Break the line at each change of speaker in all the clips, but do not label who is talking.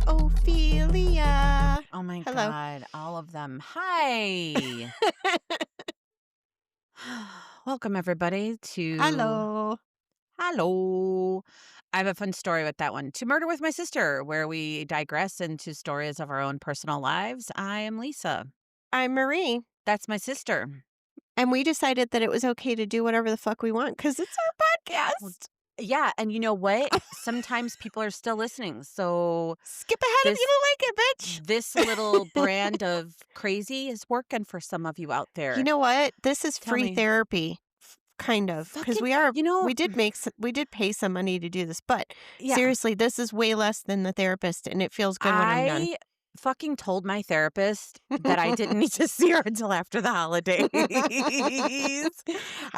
Ophelia.
Oh my
Hello.
God, all of them. Hi. Welcome everybody to
Hello.
Hello. I have a fun story with that one. To Murder with My Sister, where we digress into stories of our own personal lives. I am Lisa.
I'm Marie.
That's my sister.
And we decided that it was okay to do whatever the fuck we want because it's our
Well,
podcast.
yeah, and you know what? Sometimes people are still listening. So
Skip ahead if you
this
don't like it, bitch.
this little brand of crazy is working for some of you out there.
You know what? This is
Tell
free
me.
therapy, kind of, because
Fucking,
we did pay some money to do this, but
yeah.
seriously, this is way less than the therapist, and it feels good when I'm done.
I fucking told my therapist that I didn't need to see her until after the holidays.
I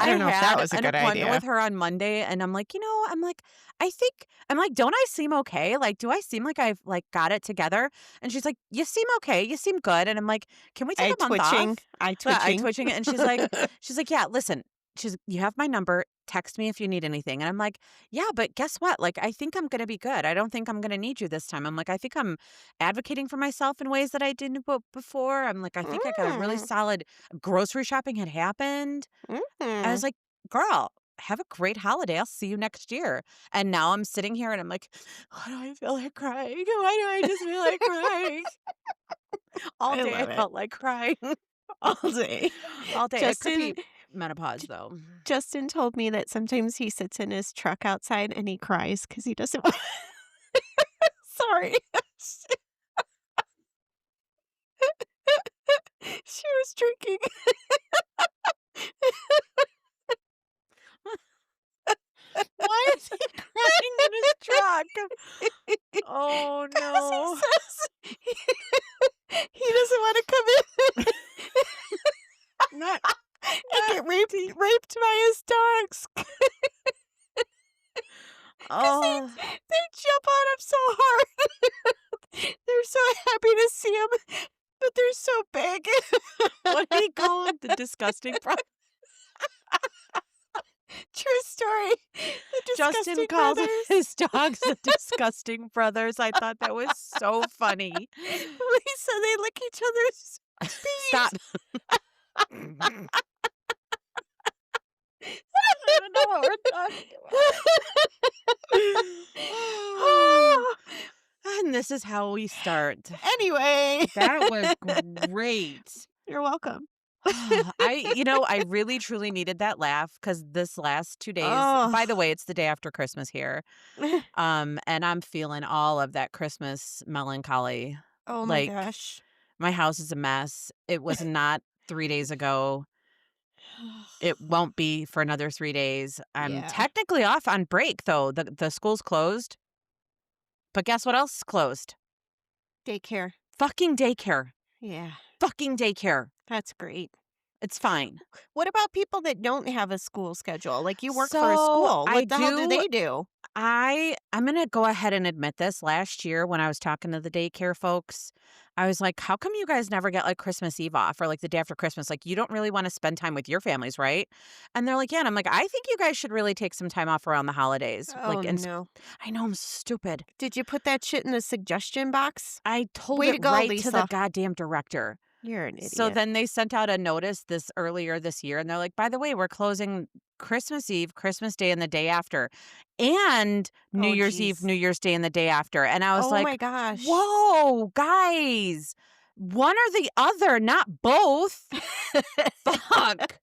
don't know if that was a
an
good
appointment
idea.
with her on Monday, and I'm like, don't I seem okay? Like, do I seem like I've like got it together? And she's like, you seem okay, you seem good. And I'm like, can we take a month off?
I
I
twitching.
twitching it, and she's like, yeah, listen. You have my number. Text me if you need anything. And I'm like, yeah, but guess what? Like, I think I'm going to be good. I don't think I'm going to need you this time. I'm like, I think I'm advocating for myself in ways that I didn't before. I'm like, I think I got a really solid grocery shopping had happened. I was like, girl, have a great holiday. I'll see you next year. And now I'm sitting here and I'm like, why do I feel like crying? Why do I just feel like crying? All day I felt like crying.
All day.
All day. It could be menopause, though.
Justin told me that sometimes he sits in his truck outside and he cries because he doesn't want. Sorry. She was drinking.
Why is he crying in his truck? Oh, no.
He doesn't want to come in.
Not
and get raped by his dogs.
Oh,
They jump on him so hard. They're so happy to see him, but they're so big.
what did he call him? The disgusting brother.
True story. The
Justin
disgusting
calls
brothers.
his dogs the disgusting brothers. I thought that was so funny.
Lisa, they lick each other's feet.
Stop. I don't know what we're talking about. And this is how we start.
Anyway.
That was great.
You're welcome.
I really truly needed that laugh because this last 2 days, by the way, it's the day after Christmas here. And I'm feeling all of that Christmas melancholy.
Oh my gosh.
My house is a mess. It was not 3 days ago. It won't be for another 3 days. I'm technically off on break, though. The school's closed. But guess what else is closed?
Daycare.
Fucking daycare.
Yeah.
Fucking daycare.
That's great.
It's fine.
What about people that don't have a school schedule? Like you work for a school. What the hell do they do?
I'm going to go ahead and admit this. Last year when I was talking to the daycare folks, I was like, how come you guys never get like Christmas Eve off or like the day after Christmas? Like you don't really want to spend time with your families, right? And they're like, yeah. And I'm like, I think you guys should really take some time off around the holidays.
Oh, no.
I know, I'm stupid.
Did you put that shit in the suggestion box?
I told
Way
it
to go,
right
Lisa.
to the goddamn director.
You're an idiot.
So then they sent out a notice earlier this year, and they're like, by the way, we're closing Christmas Eve, Christmas Day, and the day after, and New Year's Eve, New Year's Day, and the day after. And I was like,
oh my gosh.
Whoa, guys, one or the other, not both. Fuck.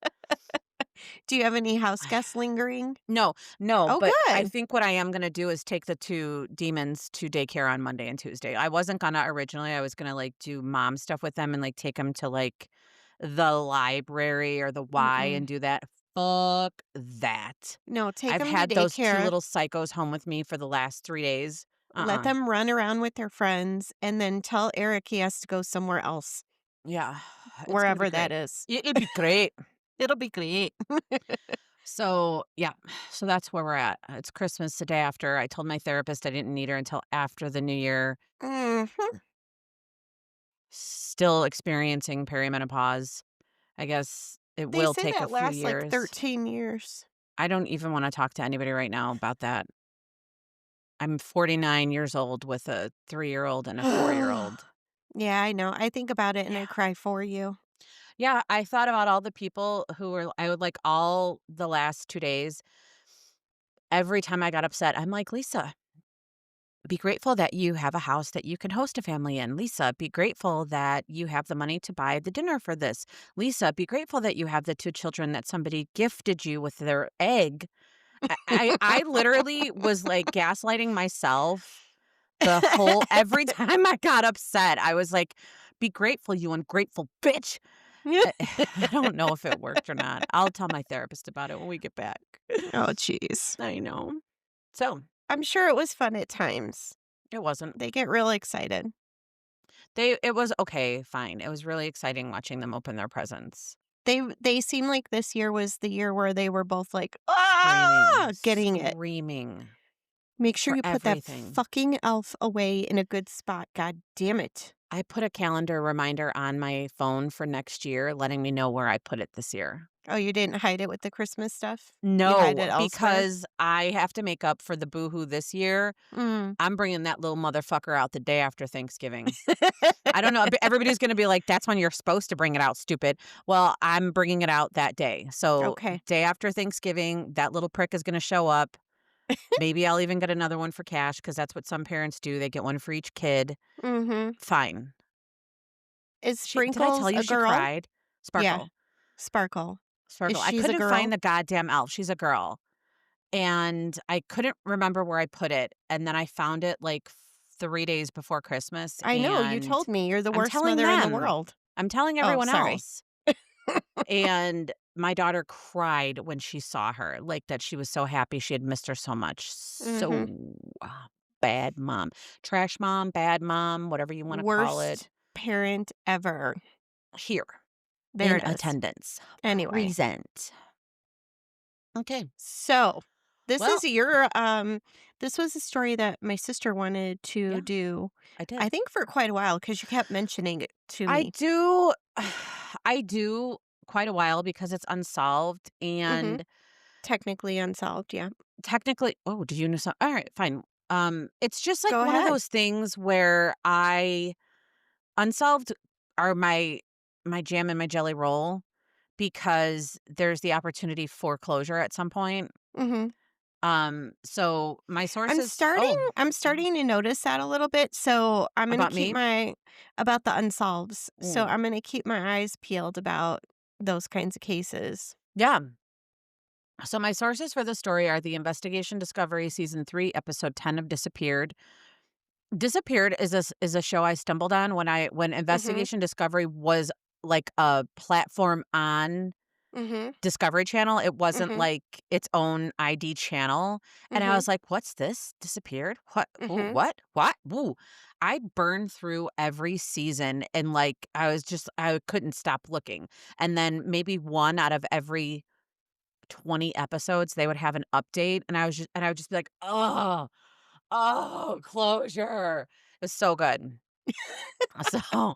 Do you have any house guests lingering?
No.
Oh,
but
good.
I think what I am going to do is take the two demons to daycare on Monday and Tuesday. I wasn't going to originally. I was going to like do mom stuff with them and like take them to like the library or the Y and do that. Fuck that.
No, take
I've
them
had
to
those two
daycare.
little psychos home with me for the last 3 days.
Let them run around with their friends and then tell Eric he has to go somewhere else.
Yeah.
Wherever that is.
It'll be great.
It'll be great.
So, yeah. So that's where we're at. It's Christmas the day after. I told my therapist I didn't need her until after the new year.
Mm-hmm.
Still experiencing perimenopause. I guess it
They
will
say
take a
that
few
lasts, like,
years.
13 years.
I don't even wanna talk to anybody right now about that. I'm 49 years old with a 3-year-old and a 4-year-old.
Yeah, I know. I think about it and I
Yeah.
cry for you.
Yeah, I thought about all the people who were I would, like, all the last 2 days, every time I got upset, I'm like, "Lisa, be grateful that you have a house that you can host a family in. Lisa, be grateful that you have the money to buy the dinner for this. Lisa, be grateful that you have the 2 children that somebody gifted you with their egg." I literally was, like, gaslighting myself the whole every time I got upset, I was like, "Be grateful, you ungrateful bitch." I don't know if it worked or not. I'll tell my therapist about it when we get back.
Oh, jeez.
I know. So,
I'm sure it was fun at times.
it wasn't.
They get real excited.
It was okay, fine. It was really exciting watching them open their presents.
They seem like this year was the year where they were both like,
Screaming,
"Ah!" getting it.
screaming
Make sure
for
you put that
everything.
fucking elf away in a good spot, god damn it.
I put a calendar reminder on my phone for next year, letting me know where I put it this year.
Oh, you didn't hide it with the Christmas stuff? You hide
No,
it elsewhere?
because I have to make up for the boohoo this year.
Mm.
I'm bringing that little motherfucker out the day after Thanksgiving. I don't know, but everybody's gonna be like, "That's when you're supposed to bring it out, stupid." Well, I'm bringing it out that day. So,
Okay.
day after Thanksgiving, that little prick is gonna show up. Maybe I'll even get another one for Cash because that's what some parents do. They get one for each kid.
Mhm.
Fine.
Is
She did I
Sprinkles
tell you
a
she
girl?
cried?
Yeah.
Sparkle.
Sparkle. Is
Sparkle. I
she's a
couldn't find
girl?
the goddamn elf. She's a girl. And I couldn't remember where I put it, and then I found it, like, 3 days before Christmas,
I know, you
and
told me you're the
I'm
worst
telling
mother in the
them.
world.
I'm telling
Oh,
everyone
sorry.
else. And my daughter cried when she saw her, like, that she was so happy she had missed her so much.
Mhm.
So, bad mom. Trash mom, bad mom, whatever you wanna call it.
Worst parent ever.
Here,
There
in
it is.
attendance,
Anyway,
present. Okay.
so this
Well,
is your this was a story that my sister wanted to
yeah,
do,
I did.
I think for quite a while because you kept mentioning it to
I
me.
do I do quite a while because it's unsolved
Mhm.
and
Technically unsolved, yeah.
technically oh, did you know some alright, fine. It's just like
Go
one of
ahead.
those things where I unsolved are my jam and my jelly roll because there's the opportunity for closure at some point.
Mhm.
So my
I'm
sources
starting
oh,
I'm
oh,
starting to notice that a little bit, so I'm gonna
about
keep
me?
my about the unsolveds, so
Mm.
I'm gonna keep my eyes peeled about those kinds of cases.
Yeah. So my sources for the story are the Investigation Discovery season 3 episode 10 of Disappeared. Disappeared is a show I stumbled on when
Mhm.
Investigation Discovery was like a platform on
Mhm.
Discovery Channel. It wasn't
Mhm.
like its own ID channel. And I
Mhm.
was like, "What's this? Disappeared? What? Who?
Mhm.
What? What? Woo." I burned through every season and like I couldn't stop looking. And then maybe one out of every 20 episodes they would have an update and I would just be like, "Oh, oh, closure." It was so good. So,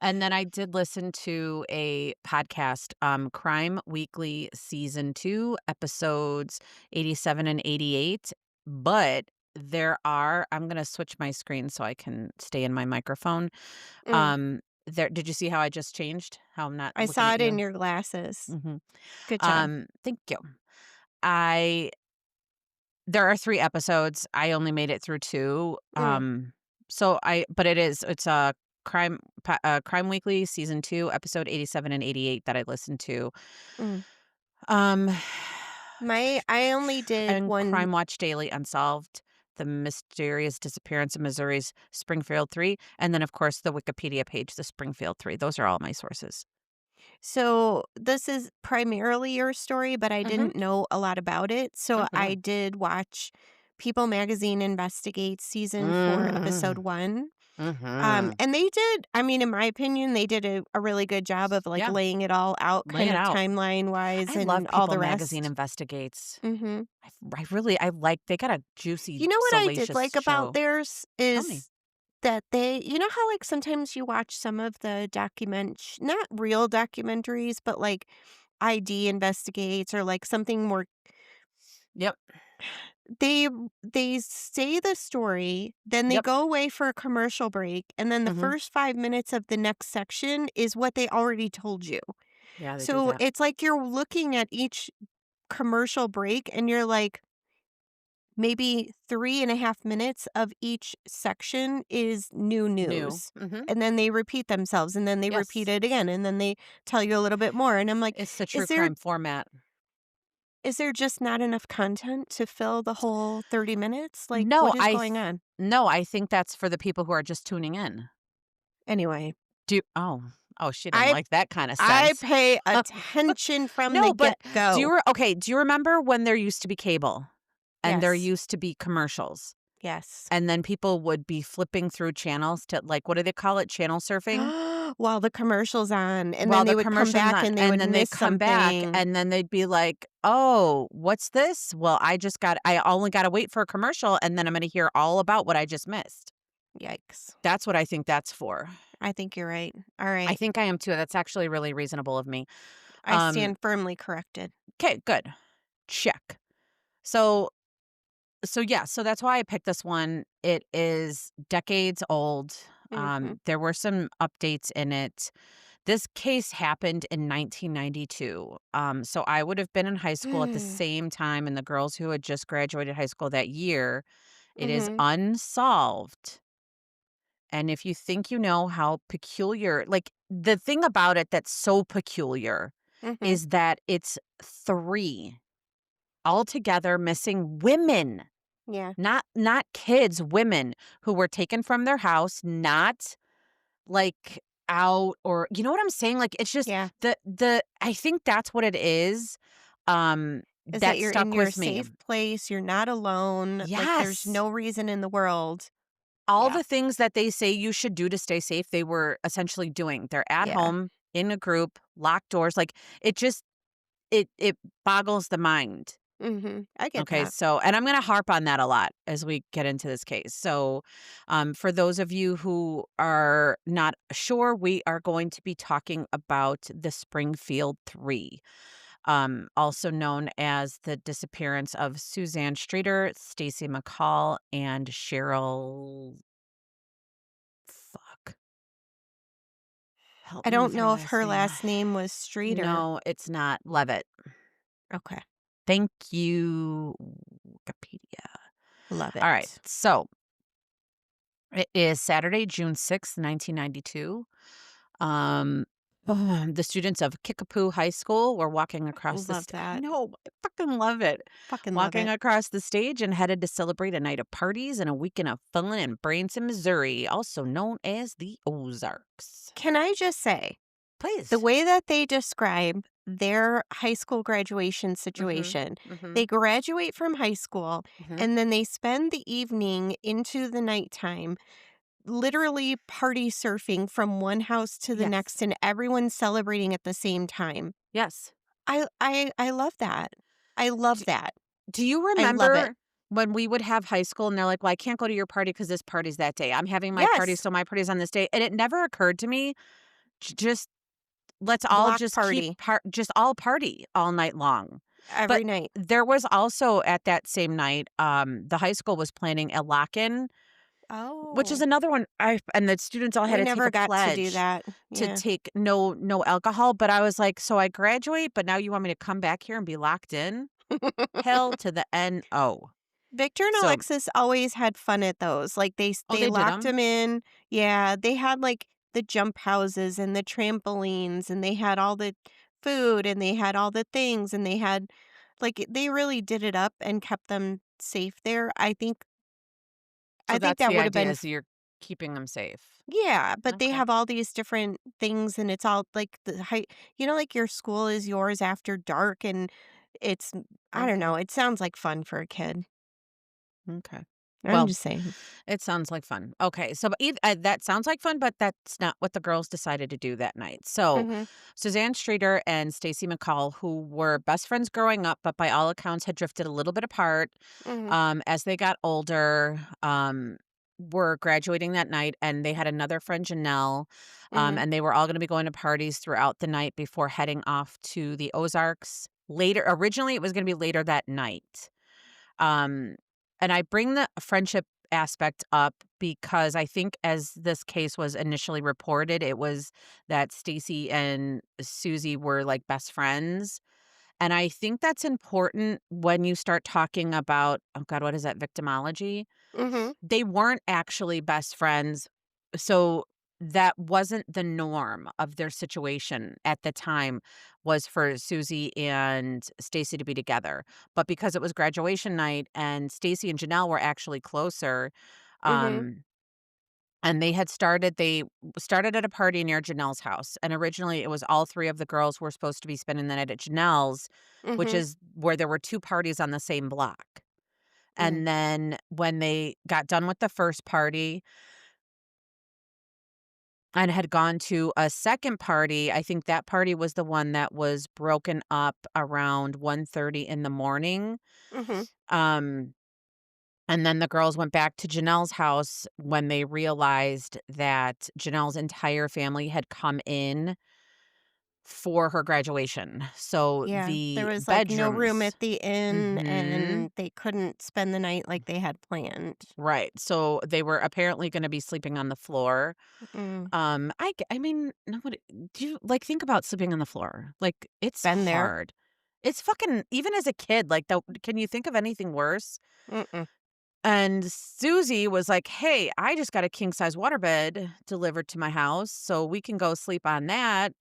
and then I did listen to a podcast, Crime Weekly season 2, episodes 87 and 88, but I'm gonna switch my screen so I can stay in my microphone.
Mm.
Did you see how I just changed? How I'm not
I
looking
saw
at
it in
you?
your glasses.
Mhm.
Good job.
Thank you. I There are 3 episodes. I only made it through 2.
Mm.
So I but it's a Crime Weekly season 2, episode 87 and 88 that I listened to.
Mm.
Um,
I only did
and
one.
Crime Watch Daily Unsolved, The Mysterious Disappearance of Missouri's Springfield Three, and then, of course, the Wikipedia page, The Springfield Three. Those are all my sources.
So this is primarily your story, but I
Mhm,
didn't know a lot about it. So I
mhm.
did watch People Magazine Investigate season 4, episode
Mm,
1.
mhm.
And they did, I mean, in my opinion, they did a really good job of like
Yeah,
laying it all out
lay
kind
it
of
out.
timeline wise
I love
and all
People
the
Magazine
rest.
Investigates.
Hmm.
I really I like they got a juicy,
You know what I did
salacious
like about
show.
theirs
Tell me.
is that they how, like, sometimes you watch some of the not real documentaries, but, like, ID investigates or, like, something more
Yep.
they they say the story, then they
Yep.
go away for a commercial break, and then the
Mhm.
first 5 minutes of the next section is what they already told you.
Yeah, they do
So,
that.
it's like you're looking at each commercial break, and you're like, maybe 3.5 minutes of each section is new
New.
news.
Mhm.
And then they repeat themselves, and then they repeat
Yes.
it again, and then they tell you a little bit more, and I'm like,
It's the true
"Is there
crime format.
is there just not enough content to fill the whole 30 minutes? Like,
No,
what is going on?"
no, I think that's for the people who are just tuning in.
Anyway,
Do oh. Oh, she didn't
I
like that kinda
I
sense.
pay attention from the
No, but
get-go.
do you remember when there used to be cable and there
Yes.
used to be commercials,
Yes.
and then people would be flipping through channels to, like, what do they call it? Channel surfing?
While the commercial's on, and then
While
they
the
would come
commercial's
back
on,
and they
and
would
then they'd
miss
come back,
something.
and then they'd be like, "Oh, what's this? Well, I only gotta wait for a commercial, and then I'm gonna hear all about what I just missed."
Yikes.
That's what I think that's for.
I think you're right. All
I
right.
think I am too, that's actually really reasonable of me.
I stand firmly corrected.
'Kay, good. Check. So yeah, so that's why I picked this one. It is decades old.
Mhm.
There were some updates in it. This case happened in 1992. So I would have been in high school at the same time, and the girls who had just graduated high school that year. It is
Mhm.
unsolved. And if you think you know how peculiar, like the thing about it that's so peculiar
Mhm.
is that it's three altogether missing women.
Yeah.
Not kids, women who were taken from their house, not, like, out or you know what I'm saying? Like, it's just
Yeah.
the I think that's what it is,
Is that
that
you're in
stuck
your
with me.
safe place, you're not alone, like, there's
Yes.
no reason in the world.
All
Yeah.
the things that they say you should do to stay safe, they were essentially doing. They're at
Yeah.
home, in a group, locked doors, like, it just it boggles the mind.
Mhm. I get
Okay,
that.
so and I'm gonna harp on that a lot as we get into this case. So, for those of you who are not sure, we are going to be talking about the Springfield Three, also known as the disappearance of Suzanne Streeter, Stacy McCall, and Sherrill. Fuck, help
I
me
don't
with her
know if
last
her
name.
last name was Streeter.
No, it's not Levitt.
Okay.
Thank you, Wikipedia.
Love
All right,
it.
so it is Saturday, June 6th, 1992. Um, the students of Kickapoo High School were walking across the
Love
I
that.
know, I fucking love it.
Fucking love
Walking
it.
across the stage and headed to celebrate a night of parties and a weekend of fun in Branson, Missouri, also known as the Ozarks.
Can I just say, the
Please.
way that they describe their high school graduation
Mhm.
situation, they
Mhm.
graduate from high school
Mhm.
and then they spend the evening into the nighttime literally party surfing from one house to the
Yes.
next and everyone's celebrating at the same time.
Yes.
I love that. I love
D-
that.
do you
I love it.
remember when we would have high school and they're like, "Well, I can't go to your party because this party's that day. I'm having my party,
Yes.
so my party's on this day." And it never occurred to me, just let's all
Block
just keep
party
just all party all night long. But
every night.
there was also at that same night, the high school was planning a lock-in, which is
Oh,
another one and the students all had
we
to take
never
a
got to do
pledge
that.
to
Yeah.
take no alcohol, but I was like, "So I graduate, but now you want me to come back here and be locked in? Hell to the N-O."
Victor and
So
Alexis always had fun at those, like,
oh,
they
they did
locked
them.
him in. Yeah, they had, like, the jump houses and the trampolines, and they had all the food, and they had all the things, and they had they really did it up and kept them safe there.
So
I think
that's
that
the
would have been
idea is
f
you're keeping them safe.
yeah, but they
Okay,
have all these different things, and it's all, like, like, your school is yours after dark, and it's I don't know,
okay,
it sounds like fun for a kid.
okay.
I'm
Well,
just saying.
it sounds like fun. Okay, so but that sounds like fun, but that's not what the girls decided to do that night. So,
Mhm,
Suzanne Streeter and Stacy McCall, who were best friends growing up, but by all accounts had drifted a little bit apart
mhm.
as they got older. were graduating that night, and they had another friend, Janelle,
Mhm.
and they were all gonna be going to parties throughout the night before heading off to the Ozarks later. Originally, it was gonna be later that night. Um, and I bring the friendship aspect up because I think as this case was initially reported, it was that Stacy and Susie were, like, best friends, and I think that's important when you start talking about, oh god, what is that, victimology?
Mhm.
They weren't actually best friends, so that wasn't the norm of their situation at the time, was for Susie and Stacy to be together, but because it was graduation night and Stacy and Janelle were actually closer,
Mhm.
um, and they started at a party near Janelle's house, and originally it was all 3 of the girls were supposed to be spending the night at Janelle's, which
Mhm.
is where there were 2 parties on the same block.
Mm.
And then when they got done with the first party and had gone to a second party, I think that party was the one that was broken up around 1:30 in the morning.
Mhm.
Um, and then the girls went back to Janelle's house when they realized that Janelle's entire family had come in for her graduation. So
Yeah, there
the
was, like, no room
bedrooms.
at the inn,
Mhm.
and they couldn't spend the night like they had planned.
Right. So they were apparently gonna be sleeping on the floor.
Mm.
I mean, nobody, do you, like, think about sleeping on the floor? Like, it's
Been there.
hard. It's fucking, even as a kid, like, the can you think of anything worse?
Mm-mm.
And Susie was like, "Hey, I just got a king size waterbed delivered to my house, so we can go sleep on that."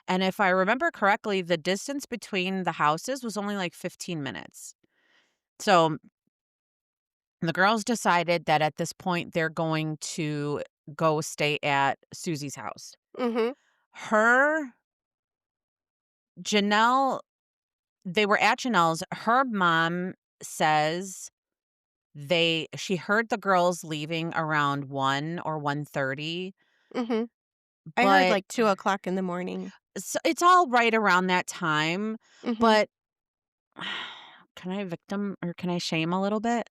And if I remember correctly, the distance between the houses was only like 15 minutes. So the girls decided that at this point they're going to go stay at Susie's house.
Mhm.
Her Janelle They were at Janelle's. Her mom says she heard the girls leaving around 1 or 1:30,
Mhm. I heard,
but
like, 2 o'clock in the morning.
it's all right around that time,
Mhm.
but can I victim or can I shame a little bit?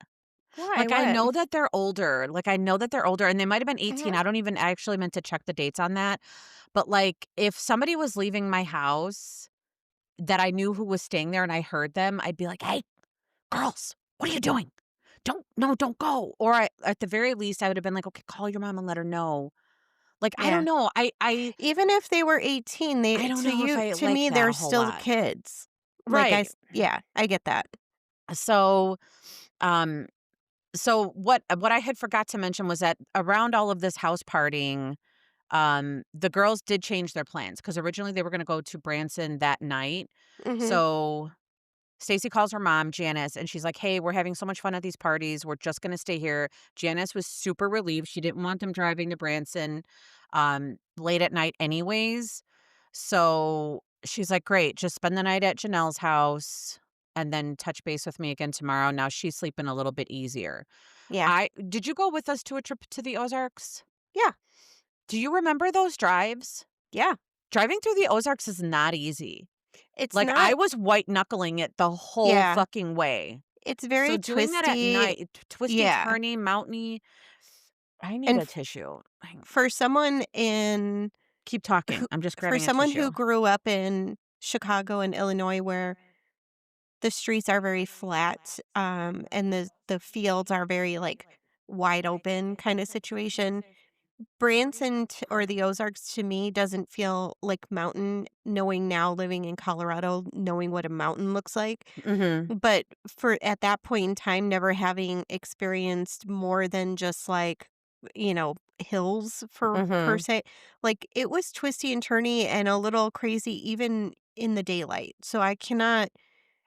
Why?
Like, I
What?
know that they're older, I know that they're older, and they might have been
Mhm.
18, I don't even I actually meant to check the dates on that, but, like, if somebody was leaving my house that I knew who was staying there and I heard them, I'd be like, "Hey, girls, what are you doing? Don't go." Or at the very least, I would have been like, "Okay, call your mom and let her know." Like, I don't
Yeah.
know.
Even if they were 18,
I
they
don't
to
know if
you
I
to
like
me,
that
they're
a whole
still
lot.
kids. Like,
Right.
yeah, I get that.
So, um, what I had forgot to mention was that around all of this house partying, the girls did change their plans because originally they were gonna go to Branson that night.
Mhm.
So Stacy calls her mom, Janice, and she's like, "Hey, we're having so much fun at these parties. We're just gonna stay here." Janice was super relieved. She didn't want them driving to Branson, late at night anyways. So she's like, "Great, just spend the night at Janelle's house and then touch base with me again tomorrow." Now she's sleeping a little bit easier.
Yeah.
I Did you go with us to a trip to the Ozarks?
Yeah.
Do you remember those drives?
Yeah.
Driving through the Ozarks is not easy.
It's
Like, I
not.
was white knuckling it the whole
Yeah.
fucking way.
It's
So
very
doing that at
twisty.
night, twisty,
Yeah.
turny, mountainy, I need
And
a tissue.
for someone in
Keep talking.
who
I'm just
for
grabbing a
someone who
tissue.
grew up in Chicago and Illinois where the streets are very flat, and the fields are very, like, wide open kinda situation, Branson t or the Ozarks to me doesn't feel like mountain, knowing now living in Colorado, knowing what a mountain looks like.
Mhm.
But for at that point in time, never having experienced more than just, like, hills for per
Mhm.
se, like, it was twisty and turny and a little crazy even in the daylight. So I cannot.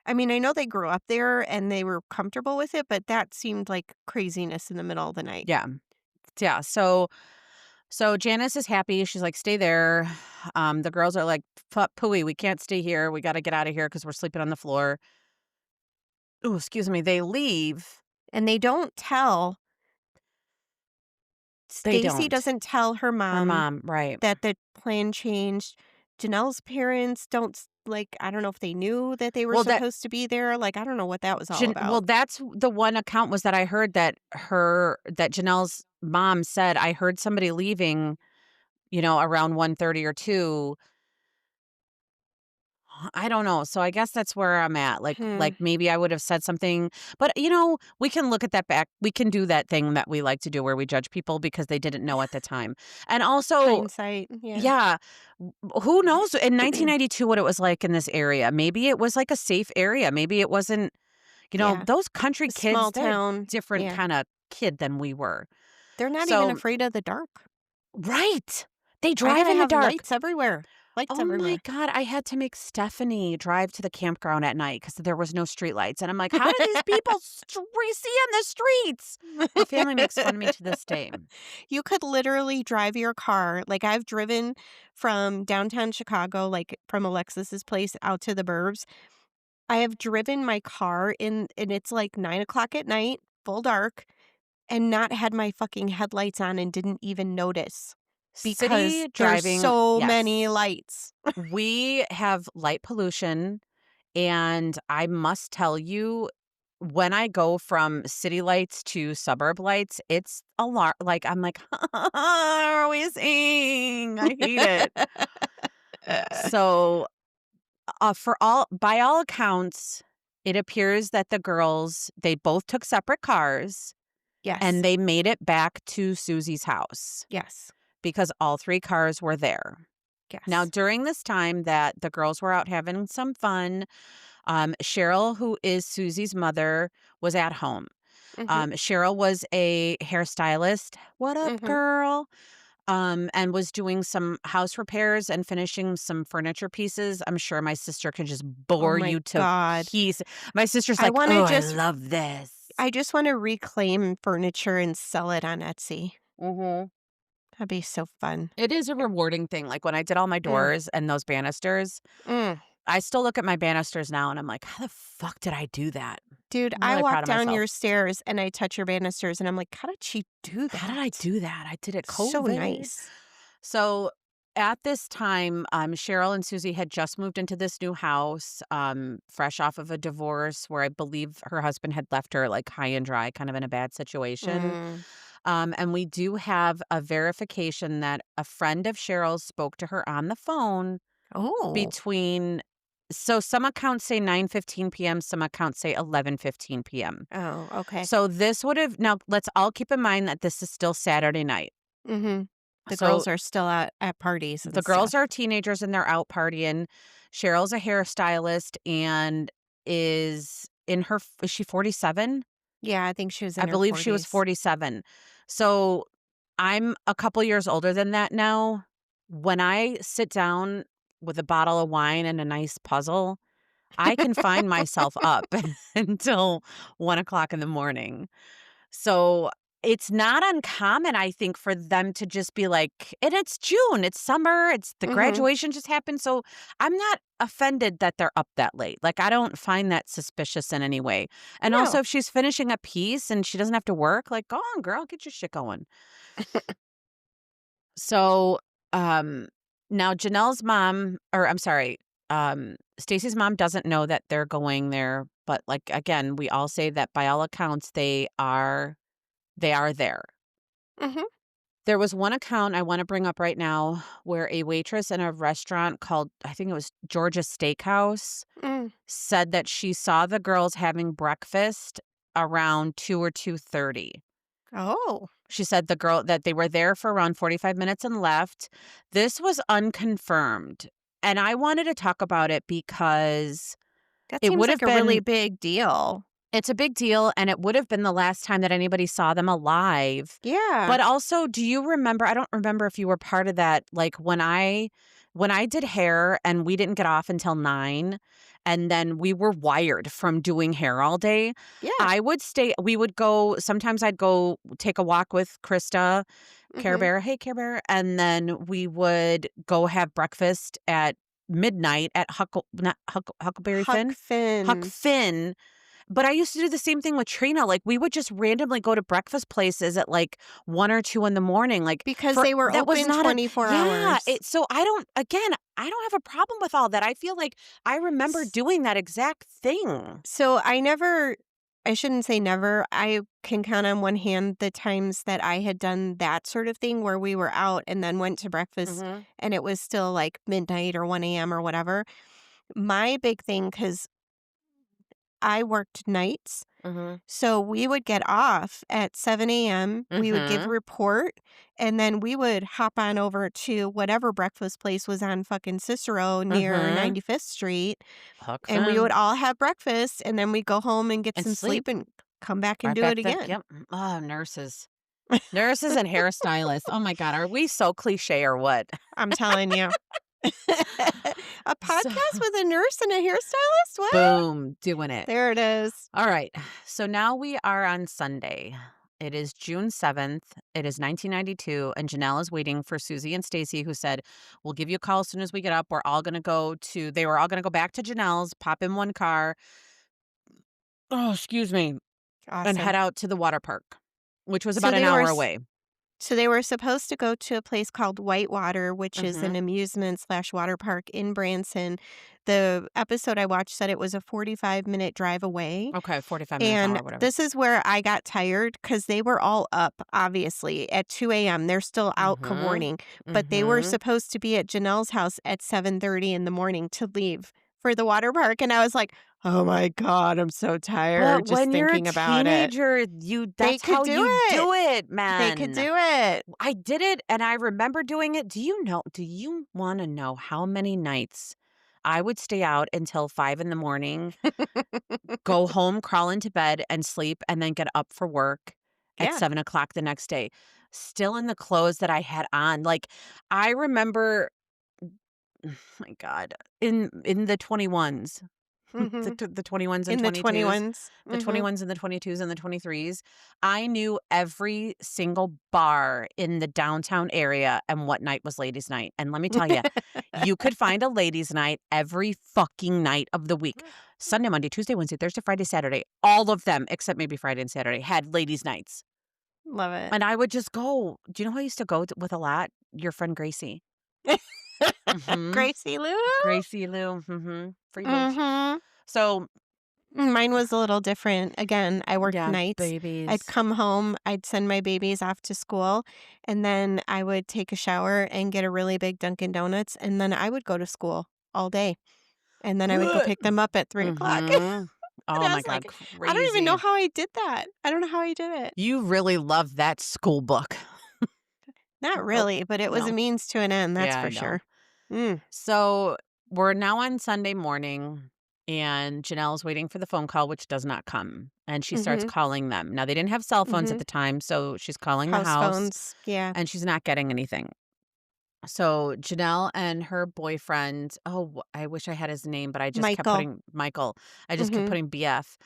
I mean, I know they grew up there and they were comfortable with it, but that seemed like craziness in the middle of the night.
Yeah. Yeah. So Janice is happy. She's like, "Stay there." The girls are like, Pooey, we can't stay here. We gotta get out of here because we're sleeping on the floor." Oh, excuse me. They leave.
And they don't tell.
They
Stacy
don't.
doesn't tell her
Her
mom
mom, right.
that the plan changed. Janelle's parents don't like, I don't know if they knew that they were
Well, that
supposed to be there. Like, I don't know what that was all
Well,
about.
that's the one account was that I heard that Janelle's mom said, "I heard somebody leaving, around 1:30 or 2." I don't know. So I guess that's where I'm at.
Hmm.
Like maybe I would have said something, but we can look at that back. We can do that thing that we like to do where we judge people because they didn't know at the time. And also,
Hindsight. Yeah.
yeah, who knows in 1992 what it was like in this area? Maybe it was like a safe area. Maybe it wasn't,
Yeah.
those country
A
kids,
small
they're a
town.
different
Yeah.
kind of kid than we were.
They're not even
So,
afraid of the dark.
right. They
I
drive
gotta
in the
have
dark.
lights everywhere. Lights
Oh my
everywhere.
god, I had to make Stephanie drive to the campground at night because there was no streetlights, and I'm like, "How do these people see on the streets?" My family makes fun of me to this day.
You could literally drive your car. Like, I've driven from downtown Chicago, like from Alexis's place out to the burbs. I have driven my car in, and it's like 9 o'clock at night, full dark, and not had my fucking headlights on and didn't even notice because
City
there's
driving,
so many
yes.
lights.
We have light pollution, and I must tell you, when I go from city lights to suburb lights, it's a lot like, I'm like, "Are we seeing?" I hate it. So for all by all accounts, it appears that the girls, they both took separate cars and
Yes.
they made it back to Susie's house
Yes.
because all 3 cars were there. Now,
Yes.
during this time that the girls were out having some fun, Sherrill, who is Susie's mother, was at home.
Mhm.
Sherrill was a hairstylist. What up,
Mhm.
girl? And was doing some house repairs and finishing some furniture pieces. I'm sure my sister could just
Oh
bore
my
you to
god.
pieces. My sister's
I
like,
wanna
"Oh, I
just
love this."
I just wanna reclaim furniture and sell it on Etsy.
Mhm.
That'd be so fun.
It is a rewarding thing. Like when I did all my
Mm.
doors and those banisters,
Mm.
I still look at my banisters now and I'm like, "How the fuck did I do that?"
Dude,
I'm
I
really
walk
proud of
down
myself.
your stairs and I touch your banisters and I'm like, "How did she do
How did I
that?"
do that? I did it
So
COVID.
nice.
So at this time, Cheryl and Susie had just moved into this new house, fresh off of a divorce where I believe her husband had left her like high and dry, kind of in a bad situation.
Mm.
And we do have a verification that a friend of Cheryl's spoke to her on the phone
Oh.
between. So some accounts say 9:15 p.m., some accounts say 11:15 p.m.
Oh, okay.
So this would have now let's all keep in mind that this is still Saturday night.
Mhm. The
So
girls are still out at parties
the
and
girls
stuff.
are teenagers and they're out partying. Cheryl's a hairstylist and is she 47?
Yeah, I think she was
I
in her
believe she was
40s.
47. So I'm a couple years older than that now. When I sit down with a bottle of wine and a nice puzzle, I can find myself up until 1 o'clock in the morning. So, it's not uncommon, I think, for them to just be like, and it's June, it's summer, it's the
Mhm.
graduation just happened, so I'm not offended that they're up that late. Like, I don't find that suspicious in any way. And
No.
also, if she's finishing a piece and she doesn't have to work, like, go on, girl, get your shit going. So, um, now Janelle's mom, or I'm sorry, Stacy's mom doesn't know that they're going there, but like again, we all say that by all accounts they are there.
Mhm.
There was one account I wanna bring up right now where a waitress in a restaurant called, I think it was Georgia Steakhouse,
Mm.
said that she saw the girls having breakfast around 2 or 2:30.
Oh,
She said that they were there for around 45 minutes and left. This was unconfirmed, and I wanted to talk about it because
that
it
seems
would
like
have
a really
been
big deal.
it's a big deal, and it would have been the last time that anybody saw them alive.
Yeah.
But also, do you remember, I don't remember if you were part of that, like, when I did hair and we didn't get off until 9, and then we were wired from doing hair all day,
Yeah.
we would go sometimes I'd go take a walk with Krista, Care
Mhm.
Bear, hey, Care Bear, and then we would go have breakfast at midnight at Huckleberry
Huck
Finn? Huck
Finn.
Finn, But I used to do the same thing with Trina. Like, we would just randomly go to breakfast places at like 1 or 2 in the morning. Like,
Because
for
they were
that was
open
not a
24
yeah.
hours.
So I don't have a problem with all that. I feel like I remember
S
doing that exact thing.
so I shouldn't say never, I can count on one hand the times that I had done that sort of thing where we were out and then went to breakfast
Mhm.
and it was still, like, midnight or 1 a.m. or whatever. My big thing, because I worked nights,
Mhm.
so we would get off at 7 a.m., we would give a
Mhm.
report, and then we would hop on over to whatever breakfast place was on fucking Cicero near
Mhm.
95th Street,
Hucks
and we
in
would all have breakfast, and then we'd go home and get
and
some sleep
sleep.
and come back and
Right
do it
back to
again.
yep. Oh, nurses. Nurses and hairstylists. Oh my god, are we so cliche or what?
I'm telling you. A
So
podcast with a nurse and a hairstylist? What?
boom, doing it.
There it is.
All right. So now we are on Sunday. It is June 7th. It is 1992. And Janelle is waiting for Susie and Stacy, who said, we'll give you a call as soon as we get up. They were all going to go back to Janelle's, pop in one car. Oh, excuse me. And head
Awesome.
out to the water park, which was
So
about an
they were
hour
s
away.
So they were supposed to go to a place called Whitewater, which is an
Mm-hmm.
amusement/water park in Branson. The episode I watched said it was a 45-minute drive away,
Okay. 45 minutes,
and
hour, whatever.
this is where I got tired because they were all up, obviously, at 2 a.m. They're still out
Mm-hmm.
cavorting, but they were
Mm-hmm.
supposed to be at Janelle's house at 7:30 in the morning to leave for the water park, and I was like, "Oh my god, I'm so tired
But
just
when you're a
thinking about it."
teenager,
They
that's
could
how
do
you
it.
do it,
They could
man.
do it.
I did it and I remember doing it. Do you want to know how many nights I would stay out until 5 in the morning, go home, crawl into bed and sleep, and then get up for work at
Yeah.
7 o'clock the next day, still in the clothes that I had on. Like, I remember, my God, in the 21s,
Mhm.
the 21s and
In the
22s,
21s.
the
Mhm.
21s and the 22s and the 23s. I knew every single bar in the downtown area and what night was ladies' night. And let me tell you, you could find a ladies' night every fucking night of the week. Sunday, Monday, Tuesday, Wednesday, Thursday, Friday, Saturday. All of them, except maybe Friday and Saturday, had ladies' nights.
Love it.
And I would just go. Do you know who I used to go with a lot? Your friend Gracie. Mm-hmm.
Gracie Lou?
Gracie Lou. Mm-hmm. Free Booch.
Mhm.
So,
Mine was a little different. Again, I worked
yeah,
nights. I'd
babies.
come home, I'd send my babies off to school, and then I would take a shower and get a really big Dunkin' Donuts, and then I would go to school all day. And then I would go pick them up at 3 o'clock.
Mhm.
And
Oh
I
my
was
god,
like, I don't even
crazy.
know how I did that. I don't know how I did it.
You really love that school book.
Not
Nope.
really, but it was a
No.
means to an end, that's
Yeah,
for
I know.
sure. Mm.
So, we're now on Sunday morning, and Janelle's waiting for the phone call, which does not come, and she starts
Mhm.
calling them. Now, they didn't have cell phones at
Mhm.
the time, so she's calling the
House
house,
phones. Yeah.
and she's not getting anything. So, Janelle and her boyfriend I wish I had his name, but I just kept
Michael.
putting Michael. I just kept
Mhm.
putting BF.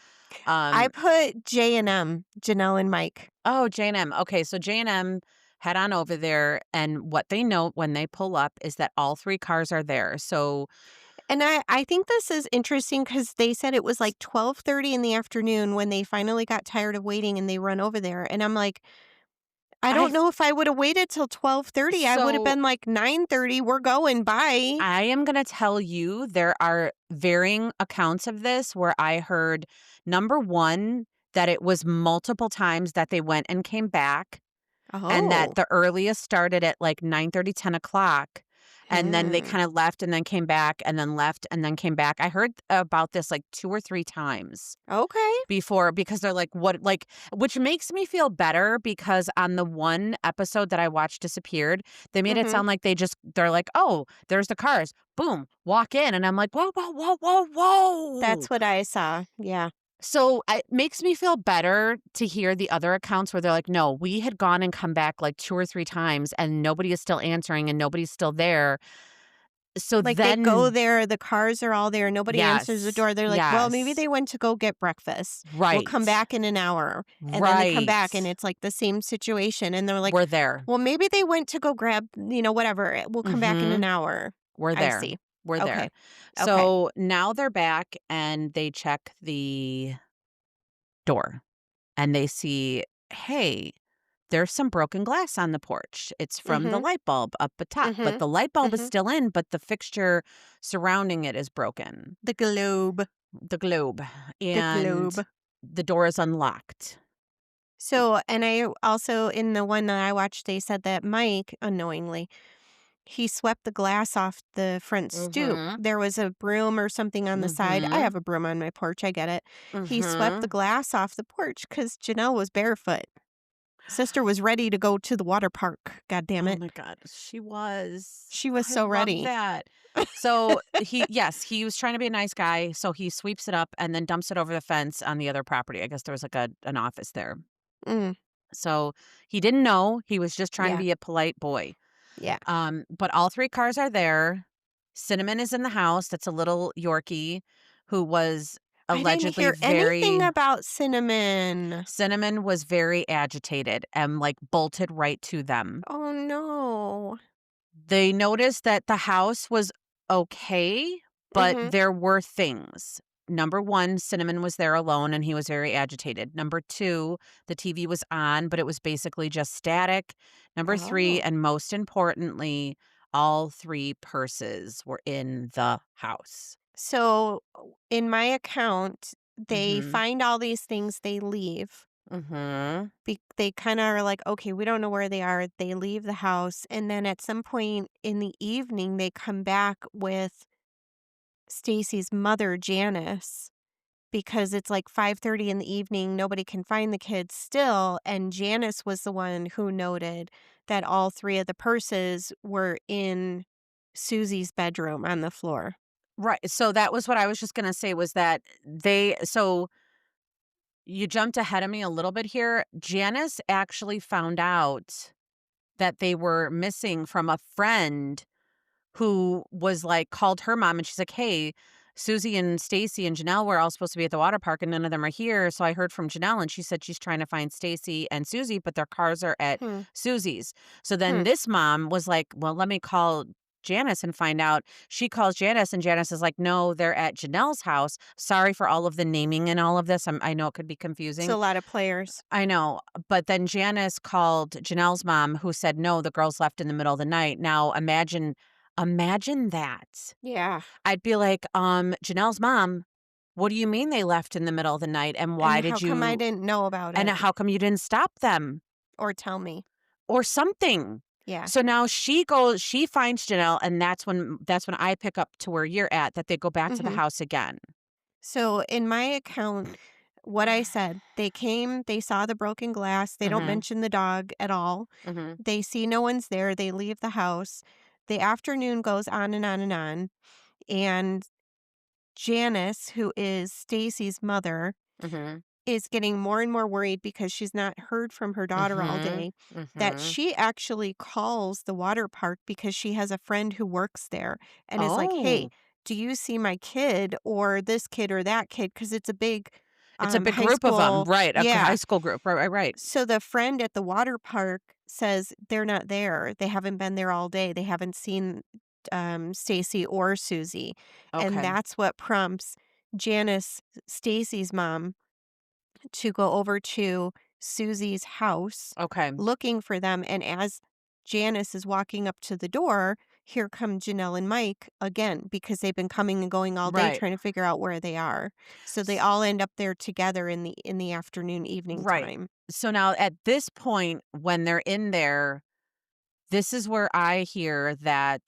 I
Um
put J&M, Janelle and Mike.
Oh, J&M. Okay, so J&M head on over there, and what they note when they pull up is that all 3 cars are there. So,
And I think this is interesting because they said it was like 12:30 in the afternoon when they finally got tired of waiting and they run over there. And I'm like, I
I
don't
th
know if I would have waited till 12:30. I would have
so
been like 9:30. We're going. Bye.
I am gonna tell you there are varying accounts of this where I heard, number 1, that it was multiple times that they went and came back. And that
Oh.
the earliest started at, like, 9:30, 10 o'clock, and then they
Hmm.
kinda left and then came back and then left and then came back. I heard about this, like, 2 or 3 times
Okay.
before because they're like, "What," like, which makes me feel better because on the one episode that I watched Disappeared, they made it
Hmm.
sound like they're like, "Oh, there's the cars. Boom, walk in." And I'm like, "Whoa, whoa, whoa, whoa, whoa."
That's what I saw. Yeah.
So, it makes me feel better to hear the other accounts where they're like, "No, we had gone and come back, like, 2 or 3 times, and nobody is still answering, and nobody's still there." So
Like they go
then
there, the cars are all there, nobody answers the
yes,
door. They're like, well, maybe
yes.
they went to go get breakfast. We'll come
Right,
back in an hour. And then they come back and
right.
it's like the same situation. And they're like,
We're there.
well, maybe they went to go grab, whatever. We'll come back in an
Mhm.
hour.
We're
I
there.
see.
We're
Okay.
there.
Okay.
So now they're back, and they check the door and they see, hey, there's some broken glass on the porch. It's from the
Mhm.
light bulb up atop, but
Mhm.
the light bulb is
Mhm.
still in, but the fixture surrounding it is broken,
The globe.
the globe,
The
and
globe.
the door is unlocked.
So, and I also in the one that I watched, they said that Mike, unknowingly, he swept the glass off the front stoop.
Mhm.
There was a broom or something on the side. I
Mhm.
have a broom on my porch, I get it. He swept the
Mhm.
glass off the porch because Janelle was barefoot. Sister was ready to go to the water park, God damn
Oh
it.
my god, she was.
She was
I
so
love
ready.
that. So, he was trying to be a nice guy, so he sweeps it up and then dumps it over the fence on the other property. I guess there was, like, an office there.
Mm,
So, he didn't know, he was just trying to
yeah,
be a polite boy.
yeah.
But all 3 cars are there. Cinnamon is in the house, that's a little Yorkie who was
I didn't
allegedly
hear anything
very
about cinnamon.
Cinnamon was very agitated and, like, bolted right to them.
Oh no.
They noticed that the house was okay, but
Mhm.
there were things. Number 1, Cinnamon was there alone and he was very agitated. Number 2, the TV was on, but it was basically just static. Number 3,
Oh.
and most importantly, all 3 purses were in the house.
So, in my account, they
Mhm.
find all these things, they leave.
Mhm.
They kinda are like, "Okay, we don't know where they are." They leave the house, and then at some point in the evening, they come back with Stacy's mother, Janice, because it's like 5:30 in the evening, nobody can find the kids still, and Janice was the one who noted that all 3 of the purses were in Susie's bedroom on the floor.
Right, so that was what I was just gonna say was that you jumped ahead of me a little bit here. Janice actually found out that they were missing from a friend who was like called her mom and she's like, "Hey, Susie and Stacy and Janelle were all supposed to be at the water park and none of them are here." So I heard from Janelle and she said she's trying to find Stacy and Susie, but their cars are at
Hmm,
Susie's. So then
hmm.
this mom was like, "Well, let me call Janice and find out." She calls Janice and Janice is like, "No, they're at Janelle's house." Sorry for all of the naming and all of this. I know it could be
It's
confusing.
a lot of players.
I know, but then Janice called Janelle's mom who said, "No, the girls left in the middle of the night." Now imagine that.
Yeah,
I'd be like, Janelle's mom, what do you mean they left in the middle of the night, and
and
why
how
did
come I
you
didn't know about
and
it
how come you didn't stop them
or tell me?
or something?"
Yeah,
So now she finds Janelle, and that's when I pick up to where you're at, that they go back to the
mhm.
house again.
So, in my account, what I said, they came, they saw the broken glass, they don't
Mhm,
mention the dog at all.
mhm,
They see no one's there, they leave the house. The afternoon goes on and on and on, and Janice, who is Stacy's mother,
mhm,
is getting more and more worried because she's not heard from her daughter all
mhm,
day, that
mhm.
she actually calls the water park because she has a friend who works there and is like, "Hey,
Oh,
do you see my kid or this kid or that kid?" Because it's a big
it's a big
high
group of them,
school.
right, a high
Yeah.
school group, right, right, right.
So the friend at the water park says they're not there. They haven't been there all day. They haven't seen Stacy or Susie. And
Okay,
that's what prompts Janice, Stacy's mom, to go over to Susie's house
okay,
looking for them. And as Janice is walking up to the door, here come Janelle and Mike again because they've been coming and going all day
right.
trying to figure out where they are. So they all end up there together in the afternoon evening
Right.
time.
So now at this point, when they're in there, this is where I hear that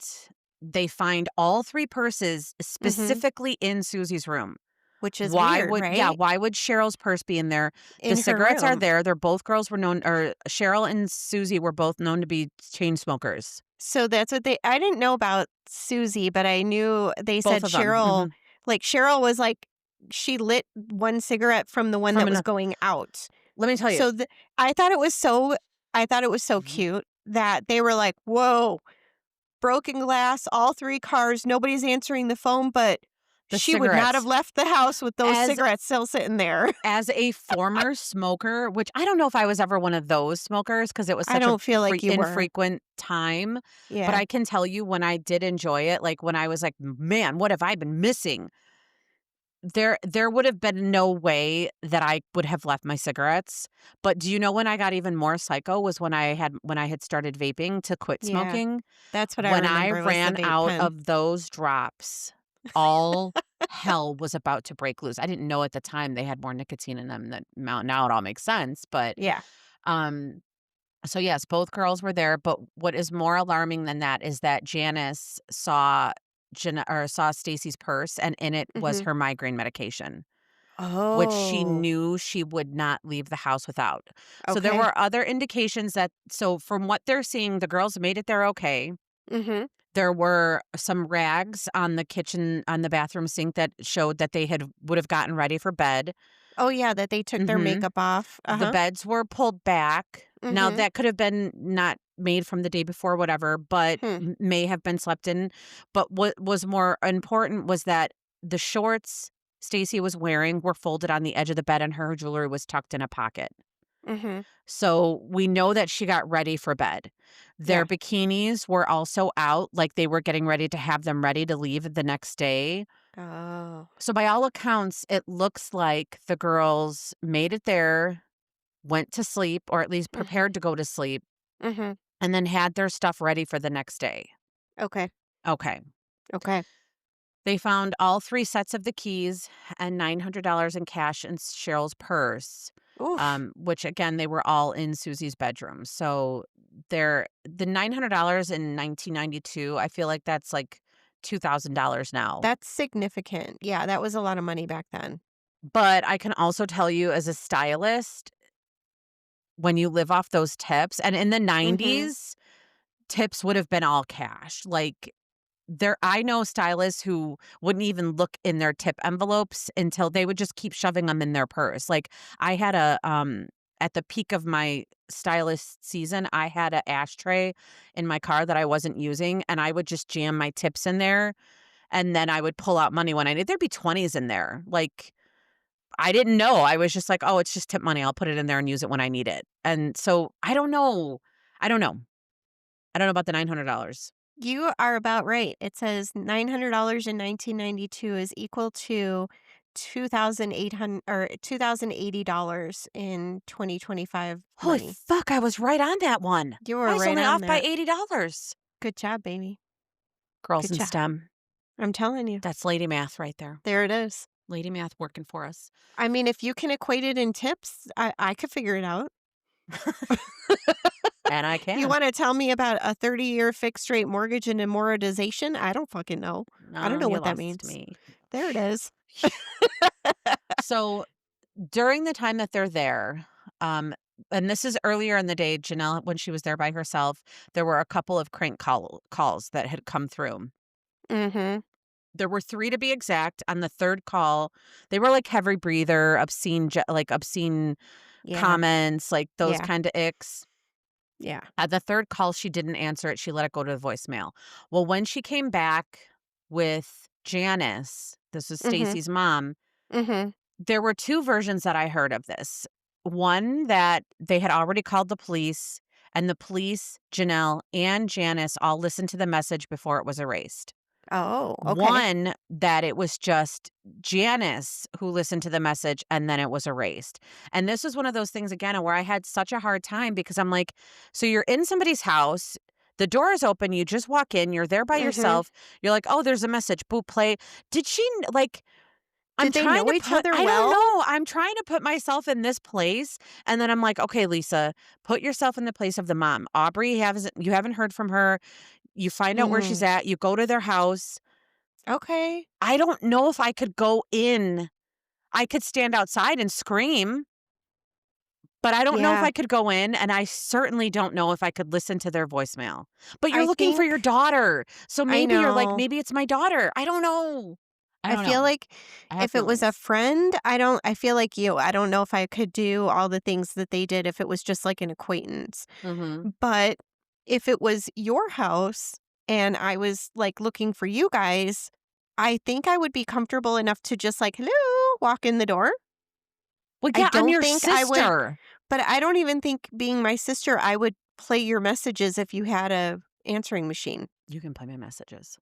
they find all 3 purses
Mhm.
specifically in Susie's room.
Which is weird, right?
Why would Cheryl's purse be in there? The
In her
cigarettes are
room.
there. They're both girls were known or Cheryl and Susie were both known to be chain smokers.
So that's what they I didn't know about Susie, but I knew they
Both
said
of them.
Cheryl,
Mhm.
like, Cheryl was like she lit one cigarette from the one
From
that was
an
going out.
Let me tell you.
So I thought it was so I thought it was so
Mhm.
cute that they were like, "Whoa, broken glass, all 3 cars, nobody's answering the phone," but
The
she would not have
cigarettes.
left the house with those
As
cigarettes still sitting there.
As a former smoker, which I don't know if I was ever one of those smokers because it was
I
such a
don't feel like you were.
infrequent time, but
Yeah.
I can tell you when I did enjoy it, like, when I was like, "Man, what have I been missing?" There would have been no way that I would have left my cigarettes, but do you know when I got even more psycho was when I had started vaping to quit
Yeah.
smoking?
That's what I
When I
remember was the
ran
vape
out
pen.
of those drops, all hell was about to break loose. I didn't know at the time they had more nicotine in them than now it all makes sense, but,
Yeah.
um so, yes, both girls were there, but what is more alarming than that is that Janice saw Stacy's purse, and in it was
Mhm.
her migraine medication, which she
Oh,
knew she would not leave the house without. So, there
okay.
were other indications that from what they're seeing, the girls made it there okay.
Mhm.
There were some rags on the bathroom sink that showed that they would have gotten ready for bed.
Oh, yeah, that they took their
Mhm.
makeup off.
The
Uh-huh.
beds were pulled back. Now
Mhm.
that could have been not made from the day before, whatever, but
Hmm.
may have been slept in. But what was more important was that the shorts Stacy was wearing were folded on the edge of the bed and her jewelry was tucked in a pocket.
Mhm.
So we know that she got ready for bed. Their
Yeah.
bikinis were also out, like they were getting ready to have them ready to leave the next day.
Oh.
So by all accounts, it looks like the girls made it there, went to sleep, or at least
Mhm.
prepared to go to sleep,
Mhm.
and then had their stuff ready for the next day.
Okay.
Okay.
Okay.
They found all 3 sets of the keys and $900 in cash in Cheryl's purse,
Oof.
which again, they were all in Susie's bedroom. So the $900 in 1992, I feel like that's like $2,000 now.
That's significant. Yeah, that was a lot of money back then.
But I can also tell you as a stylist, when you live off those tips, and in the
Mhm.
'90s, tips would have been all cash. Like, I know stylists who wouldn't even look in their tip envelopes until they would just keep shoving them in their purse. Like, I had at the peak of my stylist season, I had a ashtray in my car that I wasn't using, and I would just jam my tips in there, and then I would pull out money when I need there'd be 20s in there. Like, I didn't know. I was just like, "Oh, it's just tip money. I'll put it in there and use it when I need it." And so, I don't know. I don't know. I don't know about the $900.
You are about right. It says $900 in 1992 is equal to 2,800 or $2,080 in 2025
Holy
money.
fuck, I was right on that one.
You
I
were
was
right
only
on
off by
that.
$80.
Good job, baby.
Girls
Good
in
job.
STEM.
I'm telling you.
That's lady math right there.
There it is.
Lady math working for us.
I mean, if you can equate it in tips, I could figure it out.
And I
You
can.
wanna tell me about a 30-year fixed rate mortgage and amortization? I don't fucking know. I don't
No,
know
you
what that
lost
means.
me.
There it is.
So, during the time that they're there, and this is earlier in the day, Janelle, when she was there by herself, there were a couple of calls that had come through.
Mhm.
There were 3 to be exact. On the 3rd call, they were like heavy breather, obscene
Yeah.
comments, like those
Yeah.
kinda icks.
Yeah.
At the 3rd call, she didn't answer it, she let it go to the voicemail. Well, when she came back with Janice, this is
Mhm.
Stacy's mom,
Mhm.
there were 2 versions that I heard of this. One, that they had already called the police, and the police, Janelle, and Janice all listened to the message before it was erased.
Oh, okay.
One, that it was just Janice who listened to the message and then it was erased. And this was one of those things again where I had such a hard time because I'm like, so you're in somebody's house, the door is open, you just walk in, you're there by
Mhm.
yourself, you're like, oh, there's a message, boop, play. Did she like, I'm
Did they
trying
know
to
each
put,
other
I don't
well?
know, I'm trying to put myself in this place. And then I'm like, okay, Lisa, put yourself in the place of the mom. Aubrey, you haven't heard from her. You find out where she's
Mm.
at, you go to their house.
Okay.
I don't know if I could go in. I could stand outside and scream, but I don't know if
Yeah.
I could go in, and I certainly don't know if I could listen to their voicemail. But you're
I
looking for
think
your daughter, so
I
maybe you're like,
know.
"Maybe it's my daughter." I don't know. I
I
don't know.
feel like
I have
if it was a
feelings.
friend, I feel like you. I don't know if I could do all the things that they did if it was just like an acquaintance.
Mhm.
But if it was your house and I was, like, looking for you guys, I think I would be comfortable enough to just, like, "Hello," walk in the door.
Well,
I
yeah, I'm
don't
your
think I would
sister.
but I don't even think being my sister, I would play your messages if you had a answering machine.
You can play my messages.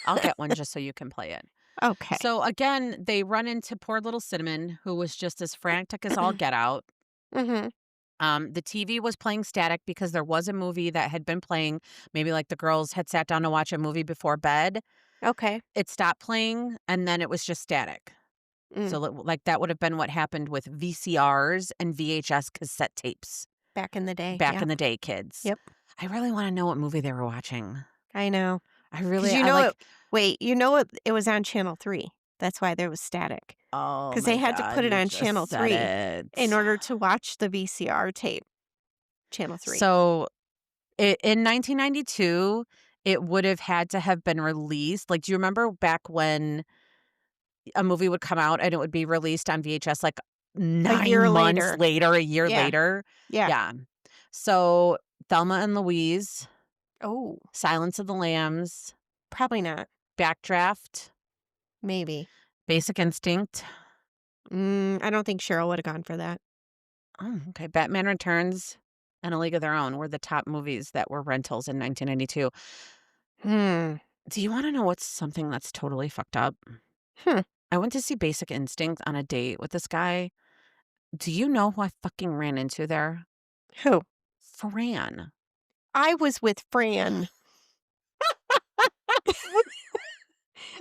I'll get one just so you can play it.
Okay.
So again, they run into poor little Cinnamon, who was just as frantic as all get out.
Mhm.
The TV was playing static because there was a movie that had been playing. Maybe like the girls had sat down to watch a movie before bed.
Okay.
It stopped playing, and then it was just static.
Mm.
So, like, that would have been what happened with VCRs and VHS cassette tapes
Back in the day,
back
yeah.
in the day, kids.
Yep.
I really wanna know what movie they were watching.
I know.
I
'Cause
really
you
I
know it
like
wait, you know it was on Channel 3. That's why there was static.
Oh
'Cause they
my
had to
god,
put it
you
on
just
Channel
said
3 in
it.
order to watch the VCR tape. Channel 3.
So, in 1992, it would have had to have been released like, do you remember back when a movie would come out and it would be released on VHS, like,
A
9
year
months
later.
later, a year
Yeah.
later?
Yeah.
Yeah. So, Thelma and Louise,
Oh,
Silence of the Lambs,
probably not.
Backdraft,
Maybe.
Basic Instinct.
I don't think Cheryl would have gone for that.
Oh, okay. Batman Returns and A League of Their Own were the top movies that were rentals in 1992.
Hmm.
Do you wanna know what's something that's totally fucked up?
Hmm.
I went to see Basic Instinct on a date with this guy. Do you know who I fucking ran into there?
Who?
Fran.
I was with Fran.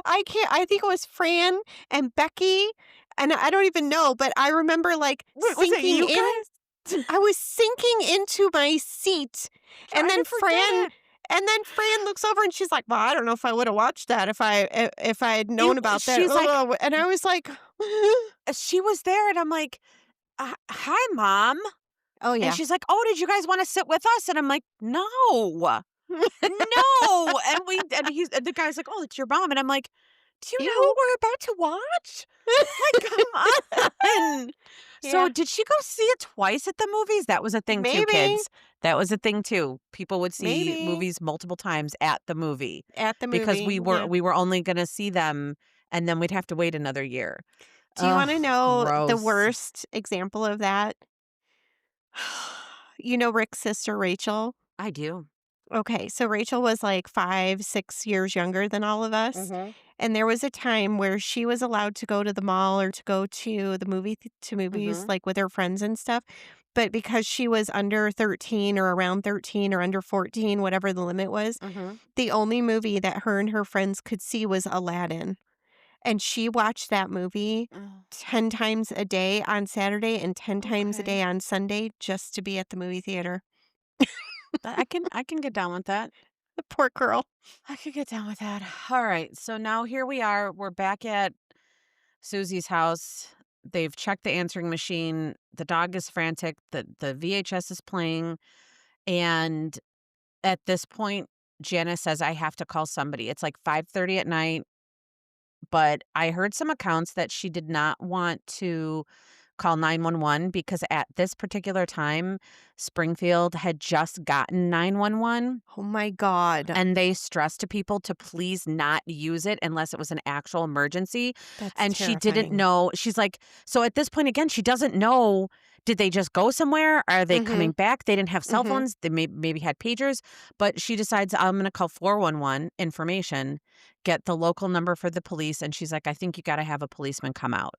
I think it was Fran and Becky, and I don't even know, but I remember, like,
Wait, was it
sinking
you
in
guys?
I was sinking into my seat, and
Trying to forget it.
Fran looks over and she's like, "Well, I don't know if I woulda watched that if I had
It
known about that."
she's like
And I was like,
she was there, and I'm like, Hi, Mom."
"Oh,
And
yeah."
she's like, "Oh, did you guys wanna sit with us?" And I'm like, "No. No." And the guy's like, "Oh, it's your mom." And I'm like, "Do you know
Ew.
what we're about to watch? Like, come on." So,
Yeah.
did she go see it twice at the movies? That was a thing too,
Maybe,
kids. That was a thing too. People would see
maybe.
movies multiple times at the movie
At the
because
movie,
we were
yeah.
we were only gonna see them, and then we'd have to wait another year.
Do you
Ugh,
wanna know the
gross.
worst example of that? You know Rick's sister, Rachel?
I do.
Okay, so Rachel was like 5, 6 years younger than all of us,
Mhm,
and there was a time where she was allowed to go to the mall or to go to the movies,
mhm.
like, with her friends and stuff, but because she was under 13 or around 13 or under 14, whatever the limit was,
Mhm.
the only movie that her and her friends could see was Aladdin, and she watched that movie
Oh,
10 times a day on Saturday and 10 times a day
okay.
on Sunday just to be at the movie theater.
I can get down with that.
The poor girl.
I could get down with that. All right. So now here we are. We're back at Susie's house. They've checked the answering machine. The dog is frantic. The VHS is playing. And at this point, Janice says, I have to call somebody. It's like 5:30 at night. But I heard some accounts that she did not want to call 911 because at this particular time, Springfield had just gotten 911.
Oh my god.
And they stressed to people to please not use it unless it was an actual emergency,
That's
and she didn't
terrifying.
know she's like so at this point, again, she doesn't know, did they just go somewhere? Are they coming
Mhm,
back? They didn't have cell
mhm.
phones, they maybe had pagers, but she decides, "I'm gonna call 411 information, get the local number for the police," and she's like, "I think you gotta have a policeman come out."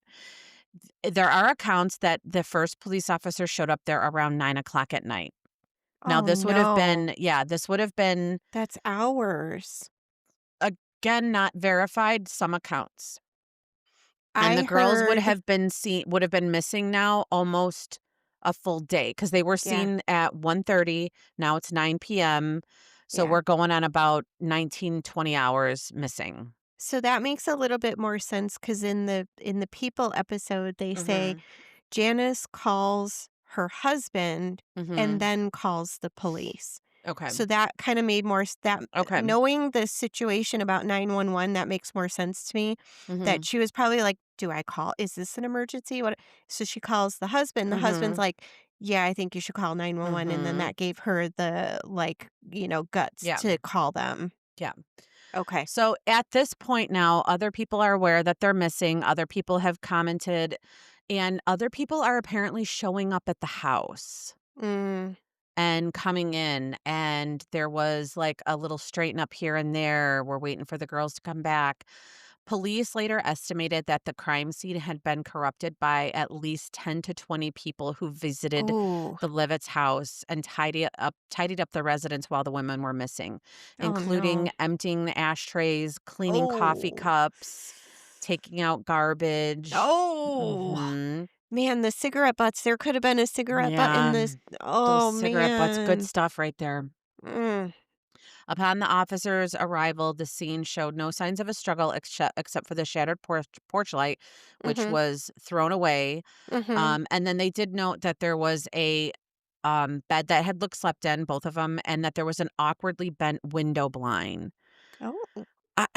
There are accounts that the first police officer showed up there around 9 o'clock at night. Now
Oh,
this would have
no.
been yeah, this would have been
That's hours.
again, not verified, some accounts. And the
I
girls
heard
would have been missing now almost a full day because they were
yeah,
seen at 1:30. Now it's 9 p.m. So
yeah.
we're going on about 19, 20 hours missing.
So that makes a little bit more sense because in the People episode, they say
Mhm.
Janice calls her husband and
Mhm.
then calls the police.
Okay.
So that kinda made more s that
Okay.
knowing the situation about 911, that makes more sense to me, that
Mhm.
she was probably like, "Do I call? Is this an emergency? What?" So she calls the husband's
Mhm.
like, "Yeah, I think you should call 911," and then
Mhm.
that gave her the, like, guts
Yeah.
to call them.
Yeah.
Okay.
So at this point now, other people are aware that they're missing. Other people have commented, and other people are apparently showing up at the house
Mm,
and coming in. And there was like a little straighten up here and there. We're waiting for the girls to come back. Police later estimated that the crime scene had been corrupted by at least 10 to 20 people who visited
Ooh.
the Levitt's house and tidied up the residence while the women were missing,
Oh, no.
including emptying the ashtrays, cleaning coffee
Oh.
cups, taking out garbage.
Oh.
Mhm.
Man, the cigarette butts. There could have been a cigarette butt in
Yeah,
this.
those
Oh,
cigarette butts, good
man.
stuff right there.
Mm.
Upon the officers' arrival, the scene showed no signs of a struggle except for the shattered porch light, which
Mhm.
was thrown away.
Mhm.
And then they did note that there was a bed that had looked slept in, both of them, and that there was an awkwardly bent window blind.
Oh.
I,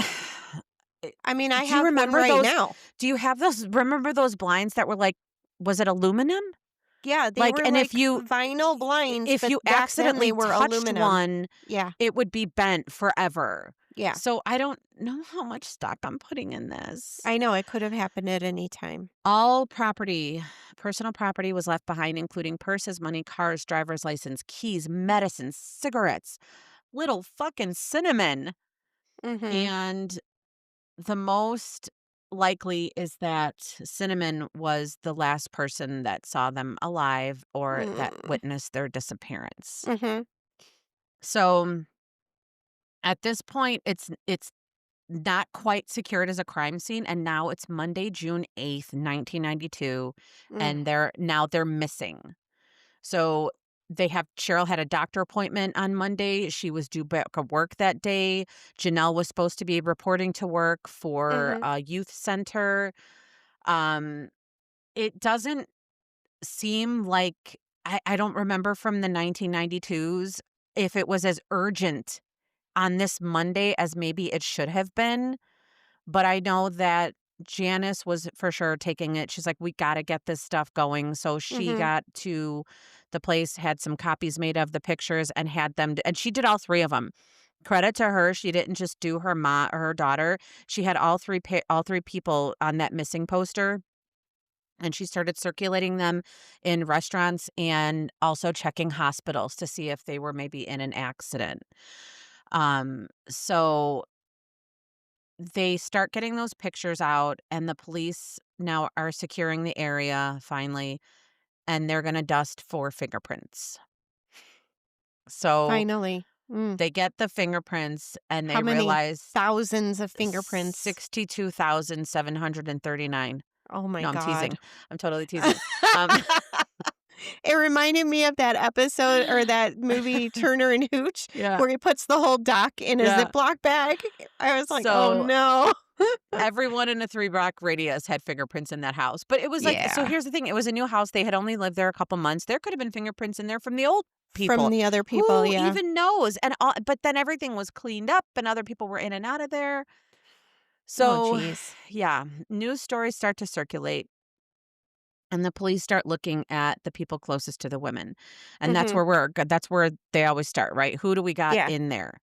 eh,
I mean, I
do you
have one
remember
right
those?
now.
Do you have those? Remember those blinds that were like, was it aluminum?
Yeah, they
Like,
were
and
like vinyl blinds,
if
but
you
back then they
accidentally
were
touched
aluminum.
one,
Yeah.
it would be bent forever.
Yeah.
So I don't know how much stock I'm putting in this.
I know it could have happened at any time.
All property, personal property was left behind, including purses, money, cars, driver's license, keys, medicines, cigarettes, little fucking cinnamon.
Mhm.
And the most likely is that Cinnamon was the last person that saw them alive or that
Mm.
witnessed their disappearance.
Mhm.
So at this point, it's not quite secured as a crime scene, and now it's Monday, June 8th, 1992,
Mm.
and they're missing. So Cheryl had a doctor appointment on Monday. She was due back at work that day. Janelle was supposed to be reporting to work for
Mhm.
a youth center. Um, it doesn't seem like I don't remember from the 1992s if it was as urgent on this Monday as maybe it should have been. But I know that Janice was for sure taking it. She's like, "We gotta get this stuff going." So she
Mhm.
got to the place, had some copies made of the pictures, and had them and she did all 3 of them. Credit to her, she didn't just do her ma or her daughter. She had all 3 people on that missing poster, and she started circulating them in restaurants and also checking hospitals to see if they were maybe in an accident. So they start getting those pictures out, and the police now are securing the area finally, and they're gonna dust for fingerprints. So
Finally. Mm.
they get the fingerprints and
How
they
many
realize
thousands of fingerprints?
62,739.
Oh my
No, I'm
god.
teasing. I'm totally teasing. Um,
It reminded me of that episode or that movie Turner and Hooch
yeah,
where he puts the whole doc in a
yeah.
Ziploc bag. I was like, "Oh
So
no."
everyone in a 3 block radius had fingerprints in that house. But it was like, so
Yeah.
here's the thing, it was a new house, they had only lived there a couple months. There could have been fingerprints in there from the old
From
people.
the other people,
Who
yeah.
even knows? And all, but then everything was cleaned up and other people were in and out of there.
Oh,
So,
jeez.
yeah, news stories start to circulate and the police start looking at the people closest to the women. And
Mhm.
that's where they always start, right? Who do we got
Yeah.
in there?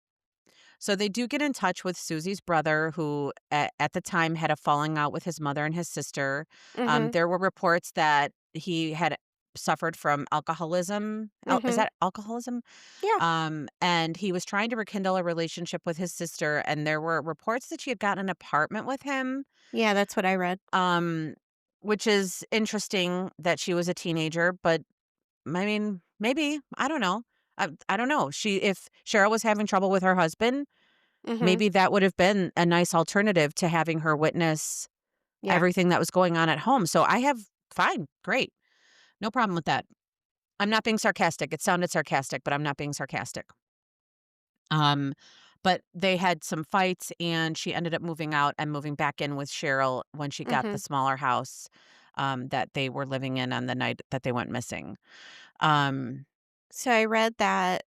So they do get in touch with Susie's brother, who at the time had a falling out with his mother and his sister.
Mhm.
There were reports that he had suffered from alcoholism. Is
Mhm.
that alcoholism?
Yeah.
And he was trying to rekindle a relationship with his sister. And there were reports that she had gotten an apartment with him,
Yeah, that's what I read.
um, which is interesting that she was a teenager. But I mean, maybe I don't know. I don't know. If Cheryl was having trouble with her husband,
Mhm.
maybe that would have been a nice alternative to having her witness
Yeah.
everything that was going on at home. So I have fine, great. No problem with that. I'm not being sarcastic. It sounded sarcastic, but I'm not being sarcastic. Um, but they had some fights and she ended up moving out and moving back in with Cheryl when she got the
Mhm.
smaller house that they were living in on the night that they went missing. Um,
So I read that,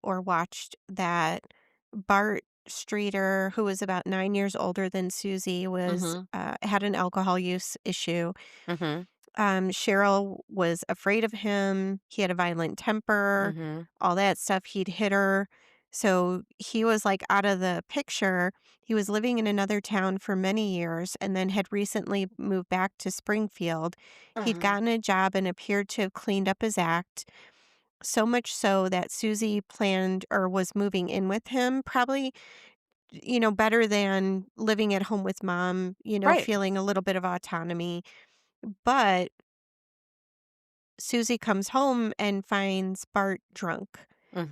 or watched that Bart Streeter, who was about 9 years older than Susie,
mhm,
had an alcohol use issue.
mhm,
Cheryl was afraid of him. He had a violent temper,
mhm,
all that stuff. He'd hit her. So he was like out of the picture. He was living in another town for many years and then had recently moved back to Springfield. He'd
mhm.
gotten a job and appeared to have cleaned up his act. So much so that Susie planned or was moving in with him, probably better than living at home with mom,
Right.
feeling a little bit of autonomy. But Susie comes home and finds Bart drunk.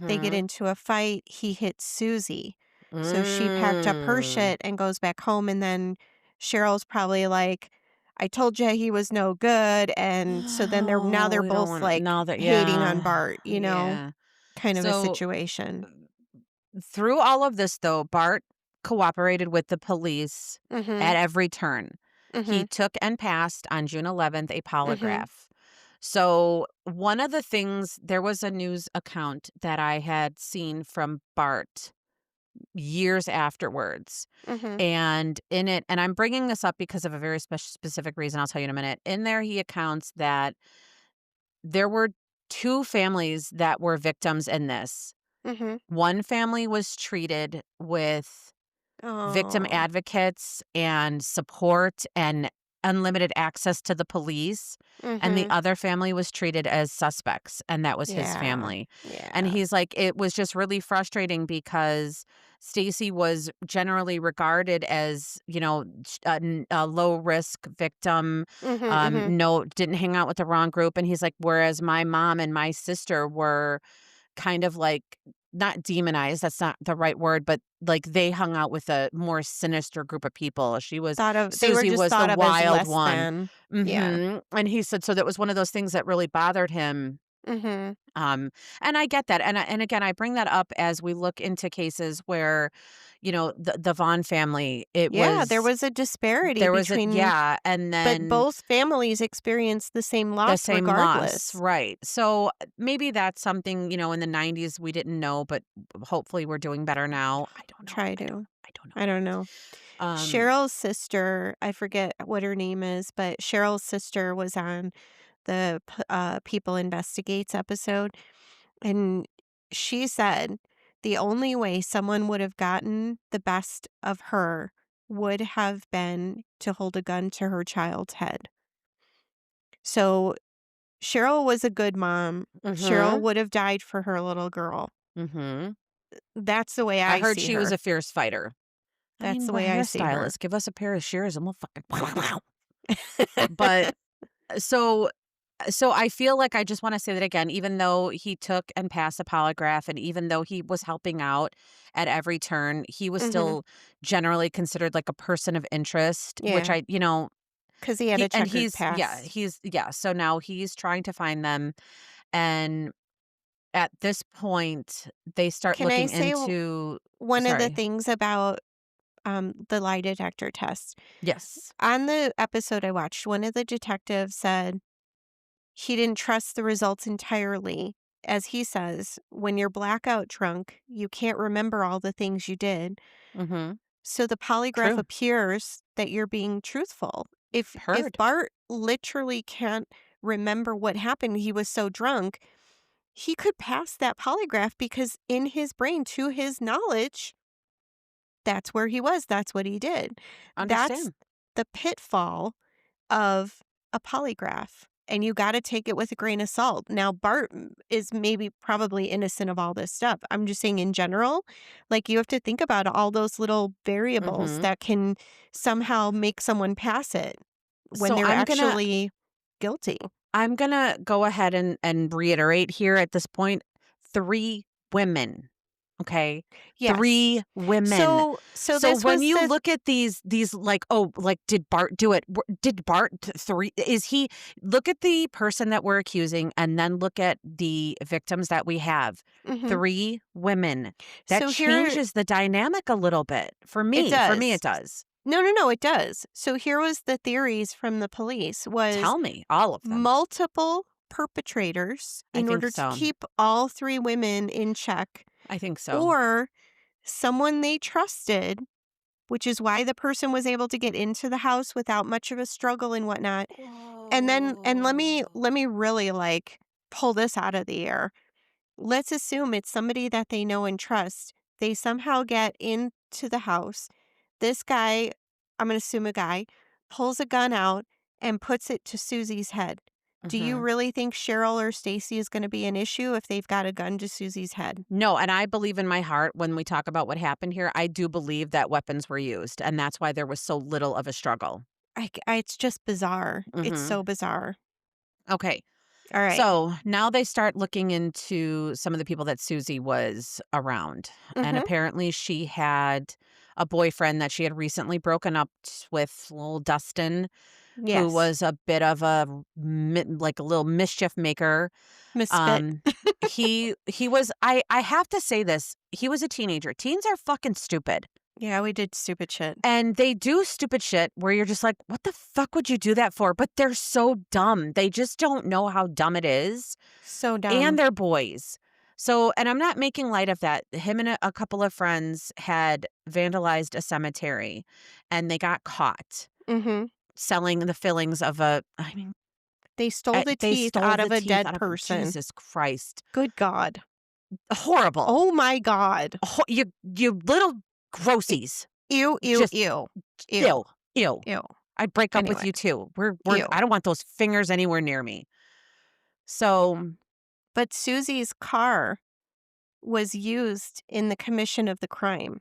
They get
Mhm.
into a fight. He hits Susie. So she packed up her
Mm.
shit and goes back home. And then Cheryl's probably like, I told you he was no good. And so then now they're
Oh, we don't
both
wanna
like
now that
hating on
yeah.
Bart,
Yeah.
kind of a
So,
situation.
through all of this, though, Bart cooperated with the police
Mm-hmm.
at every turn. He
Mm-hmm.
took and passed on June 11th a
Mm-hmm.
polygraph. So, one of the things there was a news account that I had seen from Bart years afterwards.
Mm-hmm.
And in it, and I'm bringing this up because of a very specific reason. I'll tell you in a minute. In there, he accounts that there were two families that were victims in this.
Mm-hmm.
One family was treated with victim
Oh.
advocates and support and unlimited access to the police, and the
Mm-hmm.
other family was treated as suspects, and that was his
Yeah.
family. And
Yeah.
he's like, it was just really frustrating because Stacy was generally regarded as, a low risk victim.
Mm-hmm. Mm-hmm.
No, didn't hang out with the wrong group. And he's like, whereas my mom and my sister were kind of like not demonized, that's not the right word, but like they hung out with a more sinister group of people.
They were
Susie
just
was the
thought of as
wild
less
one.
than. Yeah.
Mhm. And he said so that was one of those things that really bothered him.
Mhm.
Um, and I get that. And again, I bring that up as we look into cases where, the Vaughn family,
Yeah, there was a disparity
there was a
between
yeah, and
but
then
both families experienced the same
the
loss
same loss,
regardless.
right. So, maybe that's something, in the '90s we didn't know, but hopefully we're doing better now. I don't know.
Try
I don't
to.
I don't
I don't know.
know.
Cheryl's sister, I forget what her name is, but Cheryl's sister was on the People Investigates episode, and she said the only way someone would have gotten the best of her would have been to hold a gun to her child's head. So Cheryl was a good mom. Cheryl
Mhm.
would have died for her little girl.
Mhm.
That's the way
I
I
heard
see
she was
her.
a fierce fighter. I
That's
mean,
the
we're
way I see her.
hairstylists. Give us a pair of shears and we'll fucking But so I feel like I just wanna say that again, even though he took and passed a polygraph and even though he was helping out at every turn, he was
Mhm.
still generally considered like a person of interest, which
Yeah, 'cause he had a checkered past.
so now he's trying to find them, and at this point, they start
Can I
looking
say
into
one of the
sorry.
things about, the lie detector test?
Yes.
On the episode I watched, one of the detectives said he didn't trust the results entirely. As he says, "When you're blackout drunk, you can't remember all the things you did.
Mhm.
So the polygraph
True.
appears that you're being truthful. If
Heard.
Bart literally can't remember what happened, he was so drunk, he could pass that polygraph because in his brain, to his knowledge, that's where he was. That's what he did. That's
Understand.
the pitfall of a polygraph. And you got to take it with a grain of salt. Now, Bart is maybe probably innocent of all this stuff. I'm just saying in general, like you have to think about all those little variables
Mhm.
that can somehow make someone pass it when
So
they're actually guilty.
I'm gonna go ahead and reiterate here at this point, 3 women, okay?
Yes.
3 women.
So
So
this
when
was
you
the
look at these like, oh, like, did Bart do it? Did Bart 3 is he look at the person that we're accusing and then look at the victims that we have.
mhm.
3 women. That
So here
changes the dynamic a little bit for
it
me. For me, it
does.
does.
No, no, no, it does. So here was the theories from the police was
Tell me, all of them.
multiple perpetrators
I
in
think
order to
so.
keep all 3 women in check,
I think so.
or someone they trusted, which is why the person was able to get into the house without much of a struggle and whatnot. And let me
Oh.
really, like, pull this out of the air. Let's assume it's somebody that they know and trust. They somehow get into the house. This guy, I'm gonna assume a guy, pulls a gun out and puts it to Susie's head. Do you
Mhm.
really think Cheryl or Stacy is gonna be an issue if they've got a gun to Susie's head?
No, and I believe in my heart when we talk about what happened here, I do believe that weapons were used, and that's why there was so little of a struggle.
It's just bizarre. It's
Mhm.
so bizarre.
Okay.
Alright.
So now they start looking into some of the people that Susie was around. And
Mhm.
apparently she had a boyfriend that she had recently broken up with, little Dustin, who
Yes.
was a bit of a like a little mischief maker.
Misfit.
Um he was I have to say this, he was a teenager. Teens are fucking stupid.
Yeah, we did stupid shit.
And they do stupid shit where you're just like, what the fuck would you do that for? But they're so dumb. They just don't know how dumb it is.
So
And
dumb.
they're boys. So, and I'm not making light of that. Him and a couple of friends had vandalized a cemetery and they got caught
Mhm.
selling the fillings of I mean,
They stole the
they
teeth
stole
out
the
of a
teeth
dead
out of
person.
Jesus Christ.
Good God.
Horrible.
Oh my God.
You little
E
grossies.
ew, ew,
Just
ew. Ew,
ew. Ew.
ew.
I'd break up with
Anyway.
you too.
Ew.
I don't want those fingers anywhere near me. So
But Susie's car was used in the commission of the crime.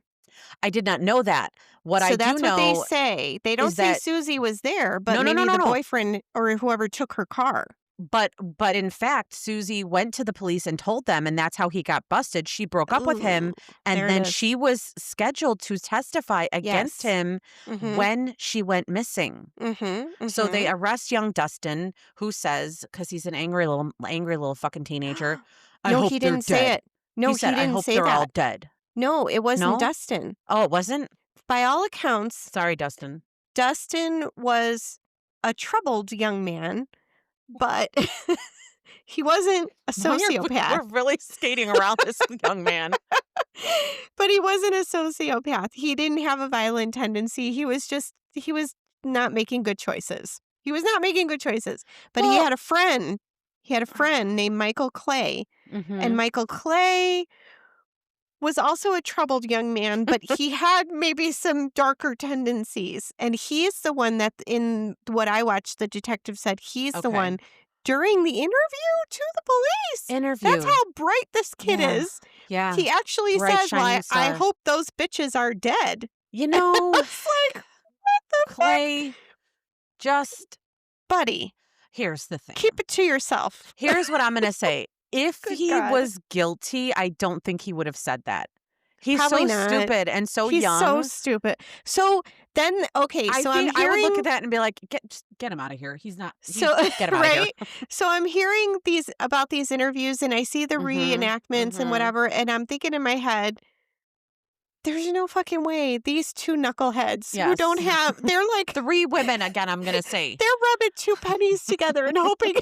I did not know that. What I
So
do
that's what they
know
say. They don't
is
say
that
Susie was there, but
no, no, no,
maybe
no,
the
no.
boyfriend or whoever took her car.
But in fact, Susie went to the police and told them, and that's how he got busted. She broke up with
Ooh,
him, and
there it
then
is.
she was scheduled to testify against
Yes.
him
Mhm.
when she went missing.
Mhm.
So they
Mhm.
arrest young Dustin, who says, because he's an angry little fucking teenager, I
No,
hope
he
they're
didn't say
dead.
it.
He
No,
said,
he
I
didn't
hope
say
they're all
that.
dead.
No, it wasn't
No?
Dustin.
Oh, it wasn't?
By all accounts,
Sorry, Dustin.
Dustin was a troubled young man, but he wasn't a sociopath.
We're really skating around this young man.
But he wasn't a sociopath. He didn't have a violent tendency. He was not making good choices. He was not making good choices. But he
Well,
had a friend. He had a friend named Michael Clay. And
mhm.
Michael Clay was also a troubled young man, but he had maybe some darker tendencies. And he's the one that, in what I watched, the detective said he's the
Okay.
one during the interview to the police. That's
Interview.
how bright this kid
Yeah.
is.
Yeah.
He actually
Bright
says, "Well,
shining
I
star.
hope those bitches are dead."
You know,
It's like, what the fuck?
Clay, just
Buddy,
here's the thing.
keep it to yourself.
Here's what I'm gonna say. If
Good
he
God.
was guilty, I don't think he would have said that. He's
Probably
so
not.
stupid and so
He's so
young.
stupid. So then, okay,
I
so I'm
think I would look
hearing
at that and be like, just get him out of here. He's
So
get him out of here.
right? So I'm hearing these interviews and I see the
Mhm.
reenactments and
Mhm.
whatever, and I'm thinking in my head, there's no fucking way these two knuckleheads who don't
Yes.
have they're like
3 women again, I'm gonna say.
they're rubbing two pennies together and hoping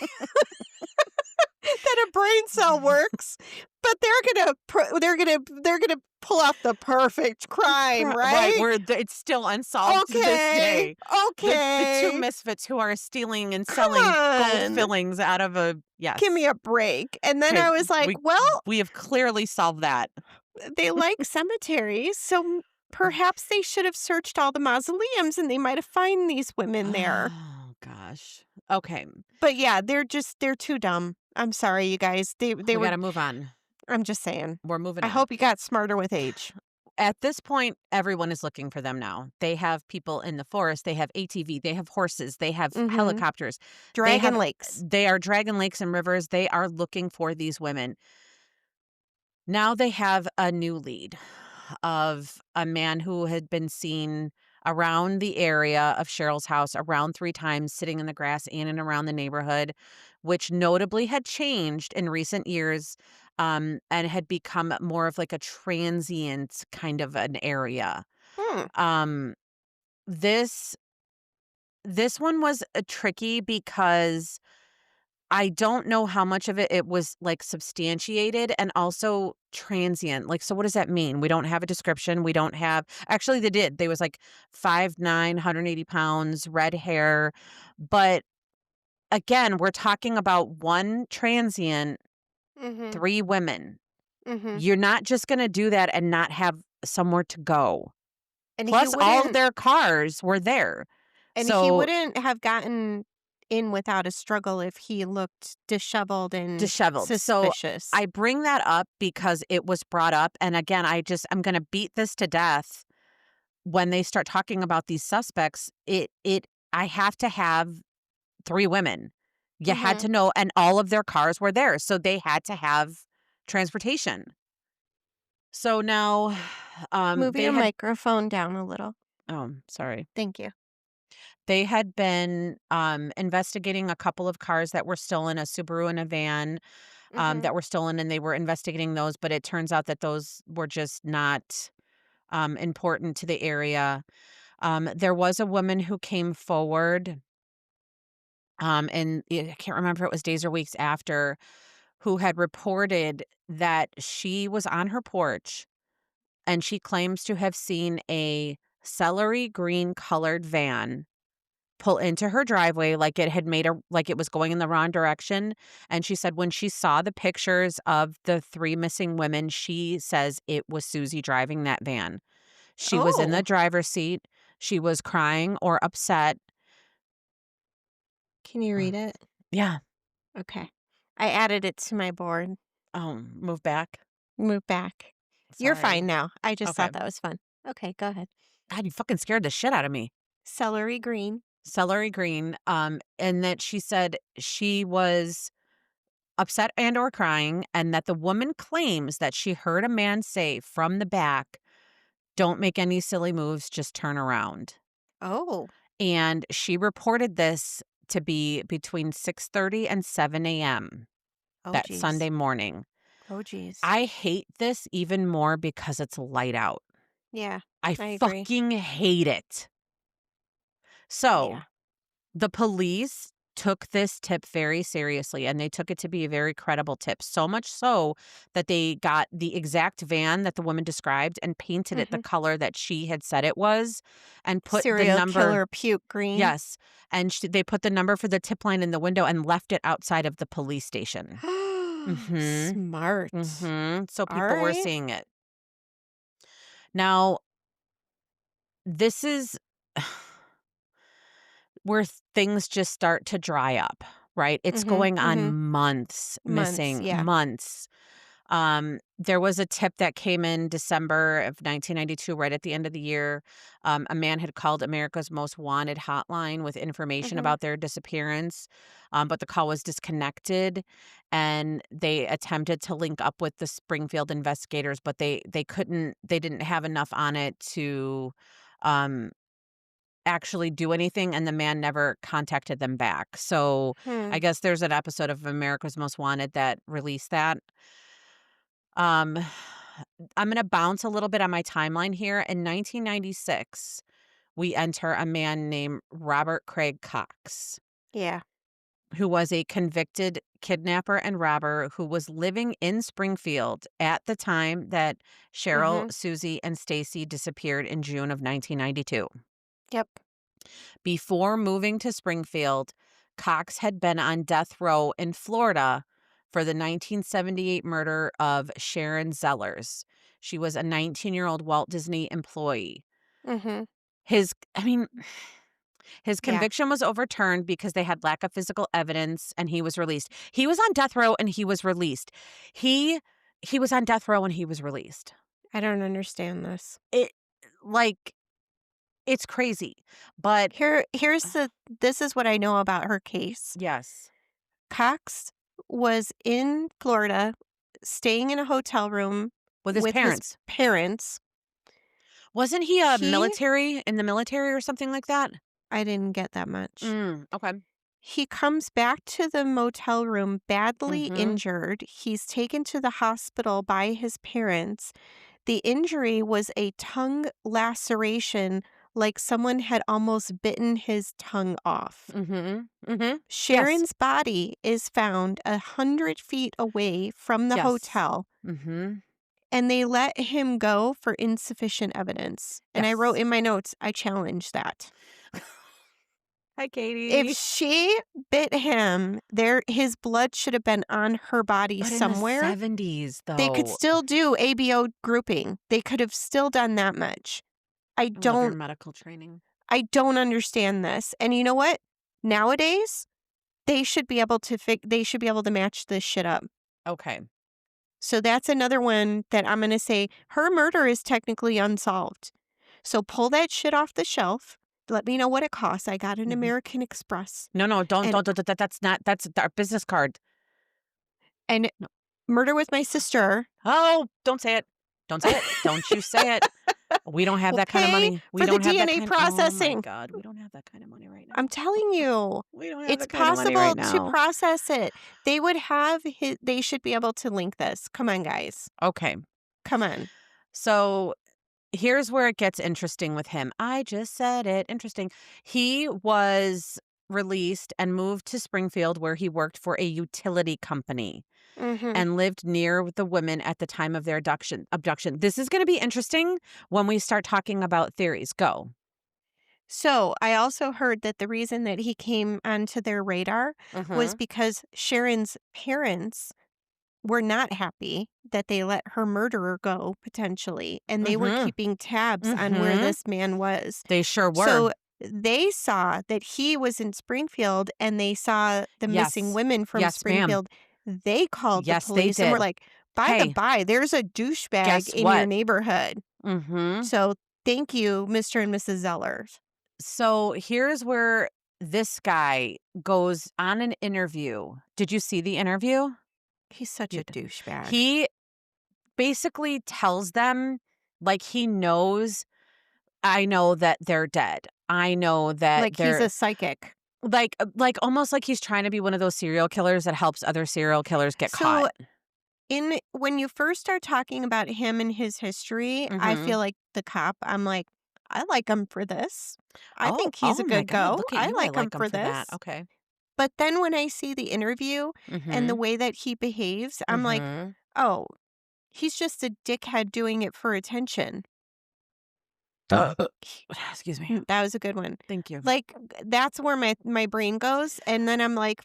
that a brain cell works, but they're gonna pull off the perfect crime,
Right,
right?
where it's still unsolved to this
Okay,
day. The 2
okay.
misfits who are stealing and
Come
selling gold
on.
fillings out of a
Give me
yes.
a break. And then
Okay,
I was like,
we
well,
we have clearly solved that.
they like cemeteries, so perhaps they should have searched all the mausoleums and they might have found these women there.
Oh gosh. Okay,
But yeah, they're too dumb. I'm sorry, you guys. They
we
were
gotta move on.
I'm just saying.
We're moving
I
on.
hope you got smarter with age.
At this point, everyone is looking for them now. They have people in the forest, they have ATV, they have horses, they have
Mhm.
helicopters. They
Dragon
have
Lakes.
they are dragging lakes and rivers. They are looking for these women. Now they have a new lead of a man who had been seen around the area of Cheryl's house around 3 times, sitting in the grass in and around the neighborhood, which notably had changed in recent years, and had become more of like a transient kind of an area.
Hmm.
Um, this this one was, tricky because I don't know how much of it was, like, substantiated and also transient. Like, so what does that mean? We don't have a description. We don't have actually, they did. They was, like, 5'9", 180 pounds, red hair. But, again, we're talking about 1 transient,
Mhm.
3 women.
Mhm.
You're not just gonna do that and not have somewhere to go.
And he
Plus, all
wouldn't
their cars were there.
and he
So
wouldn't have gotten in without a struggle if he looked disheveled and
Disheveled. So
suspicious.
I bring that up because it was brought up, and again, I'm gonna beat this to death when they start talking about these suspects. I have to have 3 women. You had
Mhm.
to know, and all of their cars were there, so they had to have transportation. So now,
Move
they
your
had
microphone down a little.
sorry.
Thank you.
They had been, investigating a couple of cars that were stolen, a Subaru and a van,
Mhm.
that were stolen, and they were investigating those, but it turns out that those were just not, important to the area. There was a woman who came forward, and I can't remember if it was days or weeks after, who had reported that she was on her porch, and she claims to have seen a celery green colored van pull into her driveway like it had made a like it was going in the wrong direction, and she said when she saw the pictures of the 3 missing women, she says it was Susie driving that van. She was in the
Oh,
driver's seat, she was crying or upset.
can you read it?
Yeah.
Okay. I added it to my board.
Move back.
Move back. You're fine
Sorry.
now. I just
Okay.
thought that was fun. Okay, go ahead.
God, you fucking scared the shit out of me.
Celery green.
Celery green, and that she said she was upset and or crying, and that the woman claims that she heard a man say from the back, "Don't make any silly moves, just turn around."
Oh.
And she reported this to be between 6:30 and 7 a.m.
Oh,
that
geez.
Sunday morning.
Oh, geez.
I hate this even more because it's light out.
Yeah,
I
I agree.
fucking hate it. So,
Yeah.
the police took this tip very seriously, and they took it to be a very credible tip, so much so that they got the exact van that the woman described and painted it the
Mhm.
color that she had said it was and put the
Serial
number.
killer puke green.
Yes, and they put the number for the tip line in the window and left it outside of the police station. Mhm,
Smart.
so
All
people were
right.
seeing it. Now, this is where things just start to dry up, right? It's
Mhm,
going on
mhm.
months
Months,
missing,
yeah.
months. There was a tip that came in December of 1992, right at the end of the year. A man had called America's Most Wanted hotline with information
Mhm.
about their disappearance, but the call was disconnected, and they attempted to link up with the Springfield investigators, but they couldn't. They didn't have enough on it to um, actually do anything, and the man never contacted them back. So
Hmm.
I guess there's an episode of America's Most Wanted that released that. Um, I'm gonna bounce a little bit on my timeline here. In 1996, we enter a man named Robert Craig Cox,
Yeah.
who was a convicted kidnapper and robber who was living in Springfield at the time that Sherrill,
Mhm.
Susie, and Stacy disappeared in June of 1992.
Yep.
Before moving to Springfield, Cox had been on death row in Florida for the 1978 murder of Sharon Zellers. She was a 19-year-old Walt Disney employee.
Mhm.
I mean, his
Yeah.
conviction was overturned because they had lack of physical evidence and he was released. He was on death row and he was released. He he was on death row and he was released.
I don't understand this.
It like it's crazy. But
Here's the this is what I know about her case.
yes,
Cox was in Florida staying in a hotel room
with his
with his
parents.
parents.
Wasn't he a
He
military in the military or something like that?
I didn't get that much.
Okay.
He comes back to the motel room badly
Mhm.
injured. He's taken to the hospital by his parents. The injury was a tongue laceration, like someone had almost bitten his tongue off.
Mhm. Mhm. Yes.
Sharon's body is found 100 feet away from the
Yes.
hotel,
Mhm.
and they let him go for insufficient evidence. And I wrote
Yes.
in my notes, I challenge that.
Hi,
If
Katie.
she bit him, his blood should have been on her body
But in the
somewhere.
70s,
They could
though.
still do ABO grouping. They could have still done that much. I
I love your
don't
medical training.
I don't understand this. And you know what? Nowadays, they should be able to match this shit up.
Okay.
So that's another one that I'm gonna say her murder is technically unsolved. So pull that shit off the shelf. Let me know what it costs. I got an
Mhm.
American Express.
No, no,
And
that's not that's our business card.
and
No.
Murder with My Sister.
Oh, don't say it. Don't say it. Don't you say it. We don't have
We'll
that kind of
pay
money. We
for the
don't have that
DNA
kind Oh my
processing.
god, we don't have that kind of money right
I'm
now.
telling you,
We don't have
it's
that kind of money right
possible to
now.
process it. They should be able to link this. Come on, guys.
Okay.
Come on.
So here's where it gets interesting with him. I just said it. Interesting. He was released and moved to Springfield where he worked for a utility company
Mhm.
and lived near the women at the time of their abduction. This is going to be interesting when we start talking about theories. Go.
So, I also heard that the reason that he came onto their radar was
Mhm.
because Sharon's parents were not happy that they let her murderer go potentially, and they were
Mhm.
keeping tabs on where
Mhm.
this man was.
They sure were.
So, they saw that he was in Springfield and they saw the missing
Yes.
women from
Yes, ma'am.
Springfield. They called the
Yes, they
police and were
did.
like, "By the
Hey,
by, there's a douchebag
guess
in your
what?
neighborhood."
Mhm.
So, thank you, Mr. and Mrs. Zellers.
So here's where this guy goes on an interview. Did you see the interview?
He's such
You
a
didn't.
douchebag.
He basically tells them, like, he knows, I know that they're dead. I know that
Like he's
they're
a psychic.
like almost like he's trying to be one of those serial killers that helps other serial killers get caught.
So in when you first start talking about him and his history, I
Mhm.
feel like the cop, I'm like, I like him for this. I
Oh,
think he's a
oh my
good
god,
go.
look at
I
you. I
like him
like him
for
for that.
this.
Okay.
But then when I see the interview and the
Mhm.
way that he behaves, I'm like,
Mhm.
oh, he's just a dickhead doing it for attention. He-
Excuse me.
That was a good one.
Thank you.
Like that's where my brain goes, and then I'm like,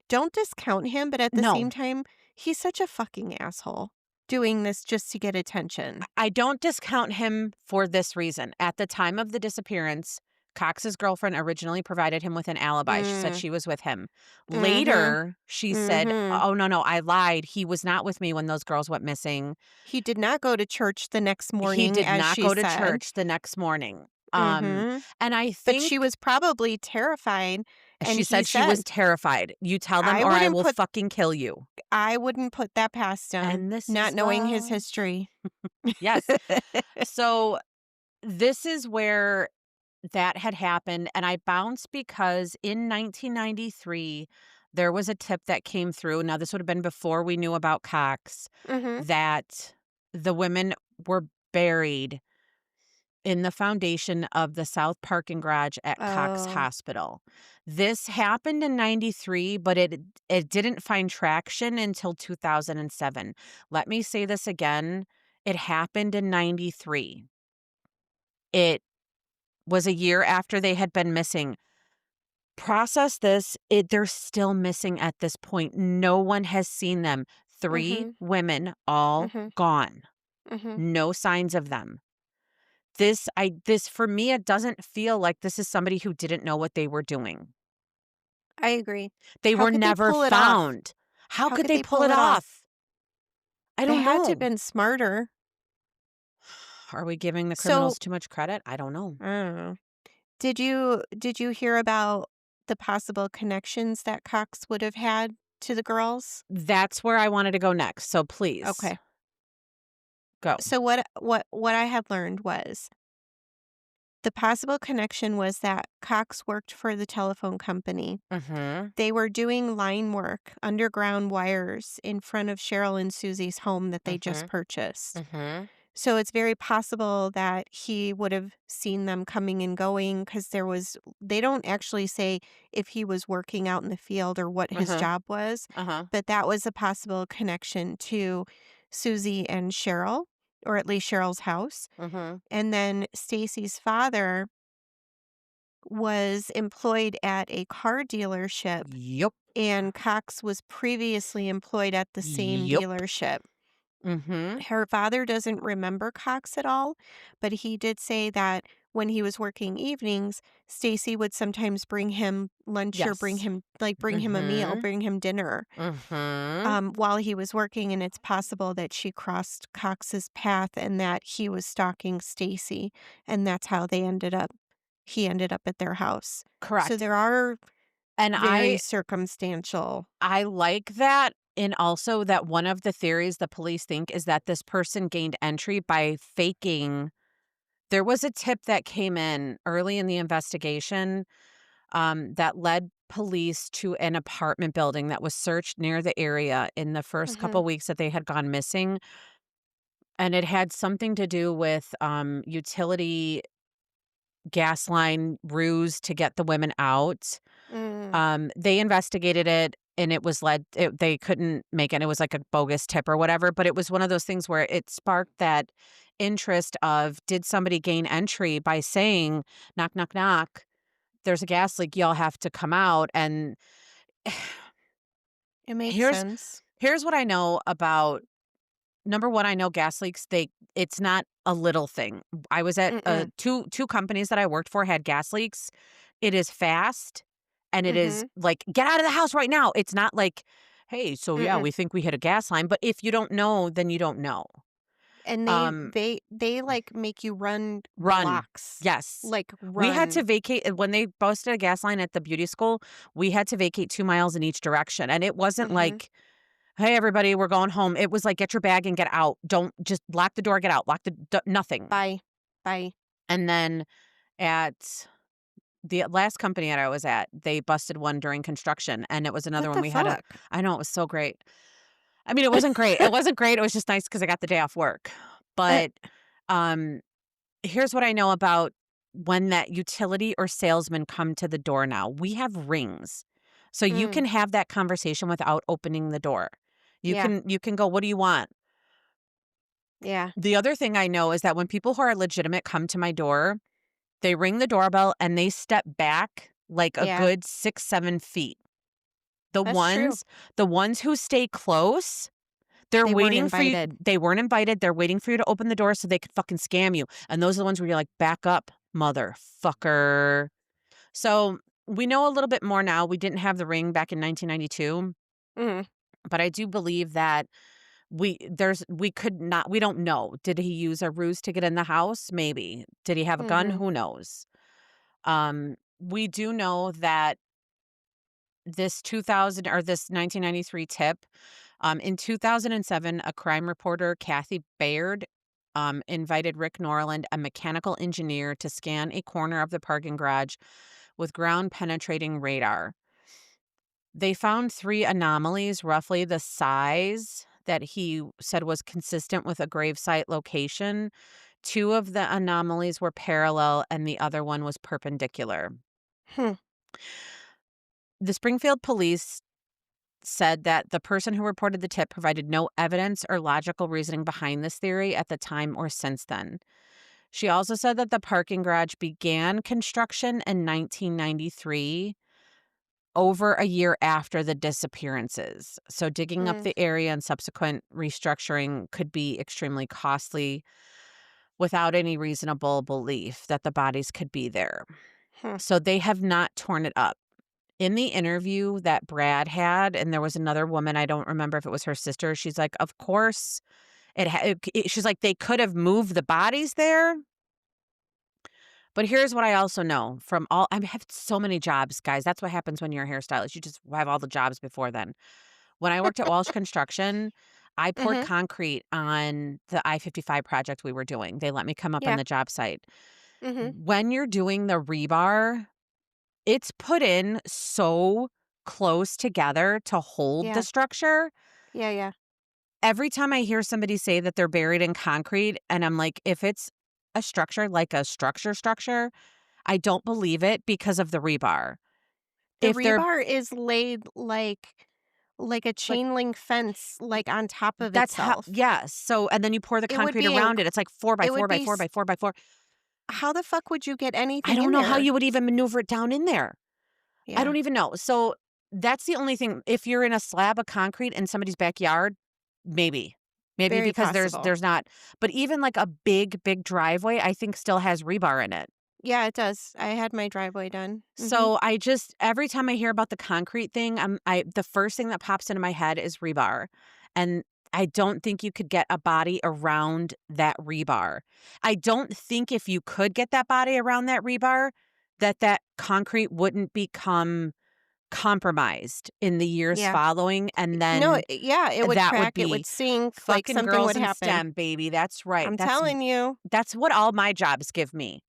don't discount him, but at the
No.
same time, he's such a fucking asshole doing this just to get attention.
I don't discount him for this reason. At the time of the disappearance, Cox's girlfriend originally provided him with an alibi. She said
Mm,
she was with him.
mhm,
Later, she said,
mhm.
"Oh, no, no, I lied. He was not with me when those girls went missing.
He did not go to church the next
He
morning,
did
as
not
she
go to
said.
church the next morning."
Mhm.
And I
But she
think
was probably terrified, and
she
he
said she was
said,
terrified. "You tell them
"I
or I
wouldn't
will
put
fucking kill you."
I wouldn't put that past him,
And this
not
is
knowing his
why.
history."
Yes. So this is where that had happened, and I bounced because in 1993, there was a tip that came through. Now, this would have been before we knew about Cox,
Mhm.
that the women were buried in the foundation of the South parking garage at Cox
Oh.
Hospital. This happened in 93, but it didn't find traction until 2007. Let me say this again. It happened in 93. It was a year after they had been missing. Process this, they're still missing at this point. No one has seen them. 3
Mhm,
women, all
mhm,
gone.
mhm.
No signs of them. This for me, it doesn't feel like this is somebody who didn't know what they were doing.
I agree.
They
How
were
could they
never
pull it off?
found. How
How
could
could
they
they
pull
pull
it
it off?
off? I
They
don't
had to have
know.
been smarter.
Are we giving the
So,
criminals too much credit? I don't know.
I don't know. Did you hear about the possible connections that Cox would have had to the girls?
That's where I wanted to go next, so please,
Okay.
go.
So what I had learned was the possible connection was that Cox worked for the telephone company.
Mhm.
They were doing line work, underground wires in front of Sherrill and Susie's home that they just
Mhm.
purchased.
Mhm.
So it's very possible that he would have seen them coming and going because they don't actually say if he was working out in the field or what his
Uh-huh.
job was,
Uh-huh.
but that was a possible connection to Susie and Cheryl, or at least Cheryl's house.
Mhm.
And then Stacy's father was employed at a car dealership,
Yup.
and Cox was previously employed at the same
Yup.
dealership.
Mhm.
Her father doesn't remember Cox at all, but he did say that when he was working evenings, Stacy would sometimes bring him lunch or
Yes.
bring him a meal,
Mhm.
bring him dinner,
Mhm.
while he was working, and it's possible that she crossed Cox's path and that he was stalking Stacy, and that's how he ended up at their house. So
Correct.
there are
And
very circumstantial.
I like that, and also that one of the theories the police think is that this person gained entry by faking. There was a tip that came in early in the investigation, that led police to an apartment building that was searched near the area in the first
Mhm,
couple weeks that they had gone missing, and it had something to do with, utility gas line ruse to get the women out.
mm,
They investigated it and they couldn't make it. It was like a bogus tip or whatever, but it was one of those things where it sparked that interest of, did somebody gain entry by saying, knock, knock, knock, there's a gas leak, y'all have to come out. And
it makes
here's
sense.
here's what I know about. Number 1, I know gas leaks, it's not a little thing. I was at,
Mm-mm,
two companies that I worked for had gas leaks. It is fast, and it is
mhm,
like, "Get out of the house right now." It's not like, "Hey, so yeah,
mm-mm,
we think we hit a gas line," but if you don't know, then you don't know.
and
Um,
like, make you run
Run.
blocks,
Yes.
like,
We had to
run.
vacate when they busted a gas line at the beauty school, we had to vacate 2 miles in each direction, and it wasn't
Mhm.
like, "Hey, everybody, we're going home." It was like, "Get your bag and get out. Don't just lock the door, get out. Lock the nothing."
Bye. Bye.
And then at the last company that I was at, they busted one during construction, and it was another
What
one
the
we had to.
fuck?
I know, it was so great. I mean, it wasn't great. It wasn't great. It was just nice because I got the day off work. But, um, here's what I know about when that utility or salesman come to the door now. We have rings. So you
Mm,
can have that conversation without opening the door.
yeah,
You can go, "What do you want?"
yeah,
The other thing I know is that when people who are legitimate come to my door, they ring the doorbell and they step back like a
yeah,
good 6, 7 feet. The
that's true.
ones the ones who stay close, they're
They weren't
waiting for you.
invited.
They weren't invited, they're waiting for you to open the door so they could fucking scam you, and those are the ones where you're like, "Back up, motherfucker." So, we know a little bit more now. We didn't have the ring back in 1992,
Mhm,
but I do believe that we don't know. Did he use a ruse to get in the house? Maybe. Did he have a gun?
mhm,
Who knows? We do know that this 1993 tip, in 2007, a crime reporter, Kathy Baird, invited Rick Norland, a mechanical engineer, to scan a corner of the parking garage with ground penetrating radar. They found 3 anomalies, roughly the size that he said was consistent with a gravesite location. 2 of the anomalies were parallel and the other one was perpendicular.
hmm,
The Springfield police said that the person who reported the tip provided no evidence or logical reasoning behind this theory at the time or since then. She also said that the parking garage began construction in 1993, over a year after the disappearances. So digging up
mm,
the area and subsequent restructuring could be extremely costly without any reasonable belief that the bodies could be there.
hmm.
So they have not torn it up. In the interview that Brad had, and there was another woman, I don't remember if it was her sister, she's like, "Of course she's like, "They could have moved the bodies there." But here's what I also know from all I have so many jobs, guys. That's what happens when you're a hairstylist. You just have all the jobs before then. When I worked at Walsh Construction, I poured
Mhm,
concrete on the I-55 project we were doing. They let me come up on
yeah,
the job site.
mhm,
When you're doing the rebar, it's put in so close together to hold the
yeah,
structure.
yeah, yeah.
Every time I hear somebody say that they're buried in concrete, and I'm like, if it's a structure like a structure, I don't believe it because of the rebar.
The
If they're
rebar is laid like a
like,
chain link fence, like, on top of
that's how,
itself.
yes. So, and then you pour the
It would
concrete
be
around it. It's like 4 by
it
4
would
by
be
4
s
by 4 by 4.
how the fuck would you get
I
anything
don't
in
know how
there?
you would even maneuver it down in there. I
Yeah,
don't even know. So, that's the only thing. If you're in a slab of concrete in somebody's backyard, maybe. Maybe
very
because
possible.
there's not, but even like a big driveway, I think still has rebar in it.
Yeah, it does. I had my driveway done. Mhm.
So I just every time I hear about the concrete thing, the first thing that pops into my head is rebar. And I don't think you could get a body around that rebar. I don't think if you could get that body around that rebar, that concrete wouldn't become compromised in the years
Yeah.
following, and
No,
then
yeah, it would
that would
crack, it
be
would sink, like,
fucking
something
girls
would
in
happen.
STEM, baby. That's right.
I'm telling you.
That's what all my jobs give me.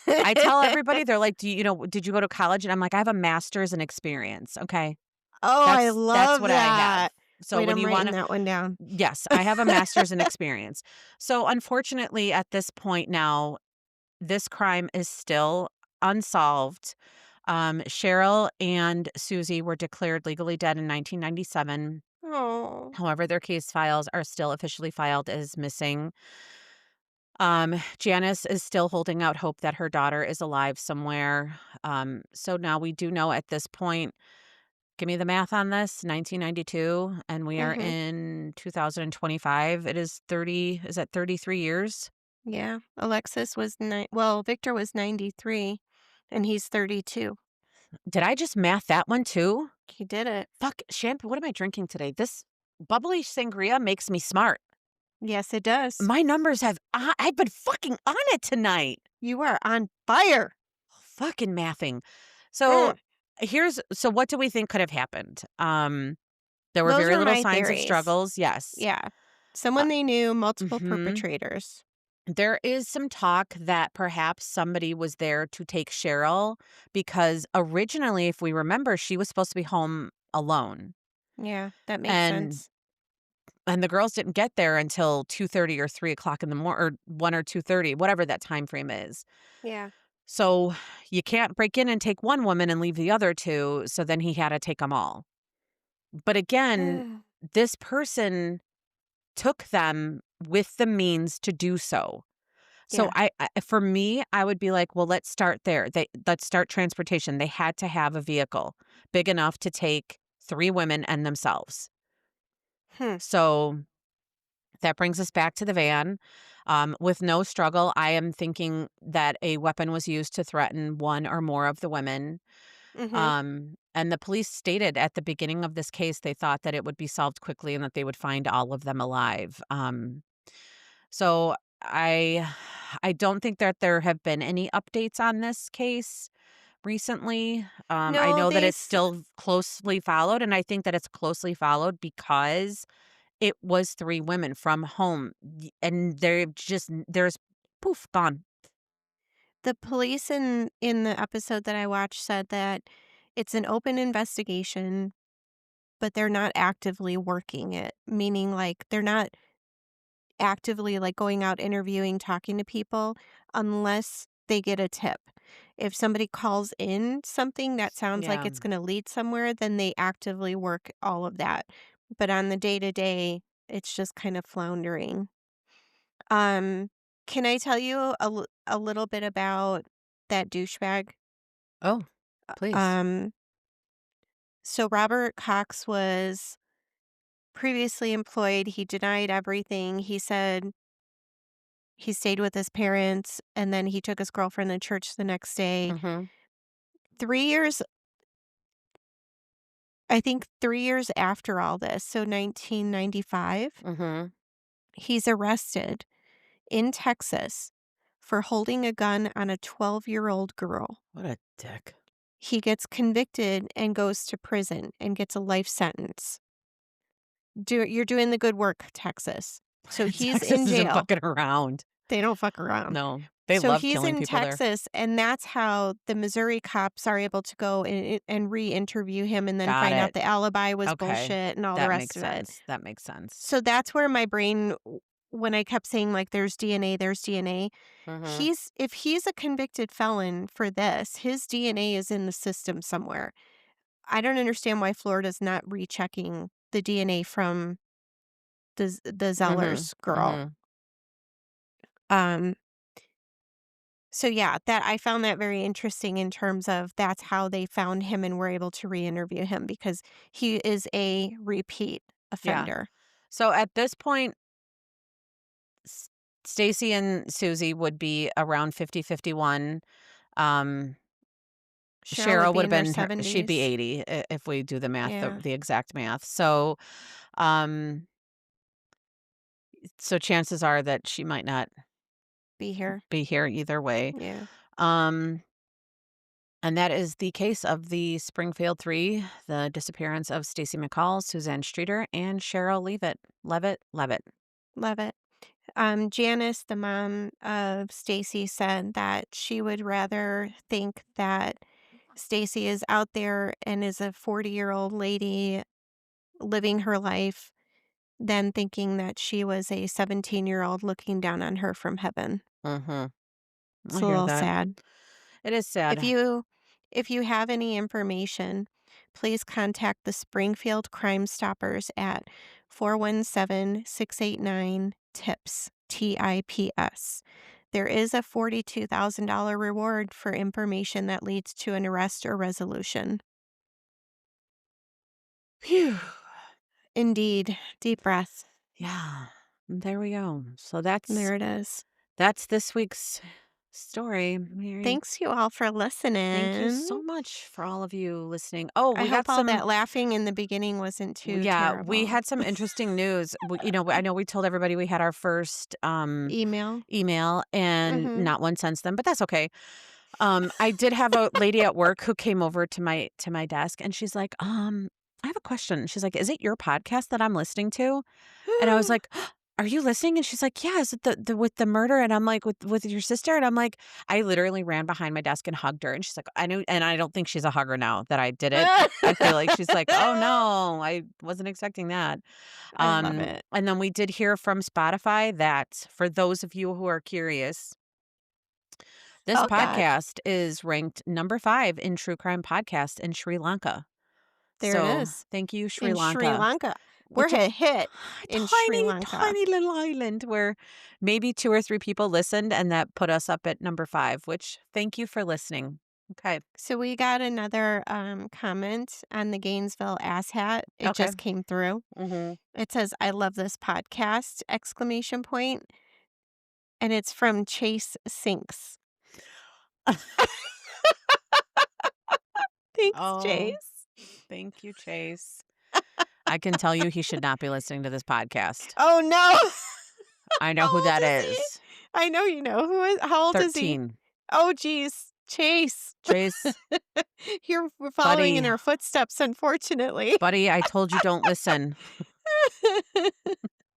I tell everybody, they're like, "Do did you go to college?" And I'm like, "I have a master's in experience." Okay.
Oh, I
That's
love
what I have.
that.
So
Wait,
when
I'm
you
writing
wanna
that one down.
yes, I have a master's in experience. So unfortunately, at this point now, this crime is still unsolved. Sherrill and Susie were declared legally dead in 1997.
Oh.
However, their case files are still officially filed as missing. Janice is still holding out hope that her daughter is alive somewhere. So now we do know at this point, give me the math on this, 1992, and we are
Mhm.
in 2025. It is 30, is that 33 years?
Yeah. Alexis was Victor was 93 and he's 32.
Did I just math that one too?
He did it.
Fuck, shampoo. What am I drinking today? This bubbly sangria makes me smart.
Yes, it does.
My numbers I've been fucking on it tonight.
You are on fire.
Fucking mathing. So
Mm.
so what do we think could have happened? There were
Those
very
were
little
my
signs of
theories.
struggles. Yes.
Yeah.
Uh,
Someone they knew, multiple
mhm.
perpetrators.
There is some talk that perhaps somebody was there to take Cheryl because originally, if we remember, she was supposed to be home alone.
Yeah, that makes
And
sense.
the girls didn't get there until 2:30 or 3 o'clock in the morning, or 1 or 2:30, whatever that time frame is.
Yeah.
So you can't break in and take one woman and leave the other two. So then he had to take them all. But again, this person took them with the means to do so. So
Yeah.
for me, I would be like, well, let's start there. Let's start transportation. They had to have a vehicle big enough to take three women and themselves.
Hmm.
So that brings us back to the van. With no struggle, I am thinking that a weapon was used to threaten one or more of the women.
Mhm.
And the police stated at the beginning of this case they thought that it would be solved quickly and that they would find all of them alive. So I I don't think that there have been any updates on this case recently. I
No,
know that it's still closely followed, and I think that it's closely followed because it was three women from home, and there's poof gone.
the police in the episode that I watched said that it's an open investigation, but they're not actively working it, meaning, like, they're not actively, like, going out interviewing, talking to people unless they get a tip. If somebody calls in something that sounds like
Yeah,
it's gonna lead somewhere, then they actively work all of that. But on the day to day, it's just kind of floundering. Um, can I tell you a little bit about that douchebag?
oh, please.
Um, so Robert Cox was previously employed. He denied everything. He said he stayed with his parents and then he took his girlfriend to church the next day.
Mhm,
3 years, I think 3 years after all this, so 1995,
mhm.
he's arrested in Texas for holding a gun on a 12-year-old girl.
What a dick.
He gets convicted and goes to prison and gets a life sentence. You're doing the good work, Texas. So he's in
Texas isn't
jail.
fucking around.
They don't fuck around.
No, they
So
love
he's
killing
in
people there.
Texas, and that's how the Missouri cops are able to go and re-interview him and then
Got
find out
it.
the alibi was
Okay.
bullshit and all the
That
rest
makes
of it.
sense. That makes sense.
So that's where my brain when I kept saying, like, there's DNA,
Mhm.
if he's a convicted felon for this, his DNA is in the system somewhere. I don't understand why Florida's not rechecking the DNA from the
Mhm.
Zellers girl.
Mhm.
Um, so yeah, that I found that very interesting in terms of that's how they found him and were able to re-interview him because he is a repeat
Yeah.
offender.
So at this point, Stacy and Susie would be around 50, 51. Um,
Cheryl would
Sherrill
be
would have
in her
been she'd be
70s.
80 if we do the math,
Yeah,
the exact math. Um, so chances are that she might not
be here.
be here either way.
Yeah,
Um, and that is the case of the Springfield Three, the disappearance of Stacy McCall, Suzanne Streeter, and Sherrill Levitt.
love it. Janice, the mom of Stacy, said that she would rather think that Stacy is out there and is a 40-year-old lady living her life than thinking that she was a 17-year-old looking down on her from heaven.
Mhm.
It's
I
a
hear
little
that.
sad.
It is
If
sad.
you if you have any information, please contact the Springfield Crime Stoppers at 417-689-TIPS, TIPS. There is a $42,000 reward for information that leads to an arrest or resolution.
Phew.
Indeed. Deep breath.
Yeah. There we go. So
There it is.
that's this week's story, Mary.
Thanks you all for
Thank you
listening.
so much for all of you listening. Oh,
I
we got
hope all
some
that laughing in the beginning wasn't too
yeah, we
terrible.
had some interesting news. I know we told everybody we had our first
Email.
email and
Mhm.
not one since then, but that's okay. I did have a lady at work who came over to my desk and she's like, I have a question. She's like, "Is it your podcast that I'm listening to?" And I was like, "Are you listening?" And she's like, "Yeah, is it the with the murder?" And I'm like, "With your sister?" And I'm like, I literally ran behind my desk and hugged her. And she's like, "I knew," and I don't think she's a hugger now that I did it. I feel like she's like, "Oh no, I wasn't expecting that."
I love it.
And then we did hear from Spotify that for those of you who are curious, this
Oh god.
podcast is ranked number 5 in true crime podcast in Sri Lanka.
There it
So
is.
thank you, Sri
In Sri
Lanka.
Lanka. We're
Which
a hit in Sri
tiny,
Lanka.
tiny little island where maybe 2 or 3 people listened and that put us up at number 5, which thank you for listening. Okay.
So we got another comment on the Gainesville asshat. It
Okay.
just came through.
Mhm.
It says, "I love this podcast!" Exclamation point. And it's from Chase Sinks. Thanks,
Oh,
Chase.
thank you, Chase. I can tell you he should not be listening to this podcast.
Oh no.
I know
How
who
old
that
is he?
is.
I know you know who is. How old is he?
13.
Oh geez, Chase.
Chase,
You're following in
buddy,
our footsteps, unfortunately.
buddy, I told you don't listen.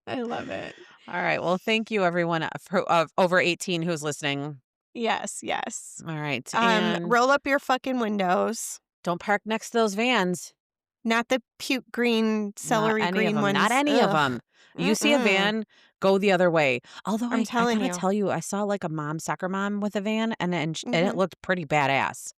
I love it.
All right. Well, thank you everyone of over 18 who's listening.
Yes, yes.
All right. And
Roll up your fucking windows.
don't park next to those vans.
Not the puke green,
Not
celery
any of
green
them. Not
ones.
any of
Ugh.
them. You see a
Mm-mm.
van, go the other way. Although
I'm
I
telling
gotta
you.
tell you, I saw like a soccer mom with a van, and it
Hmm.
looked pretty badass.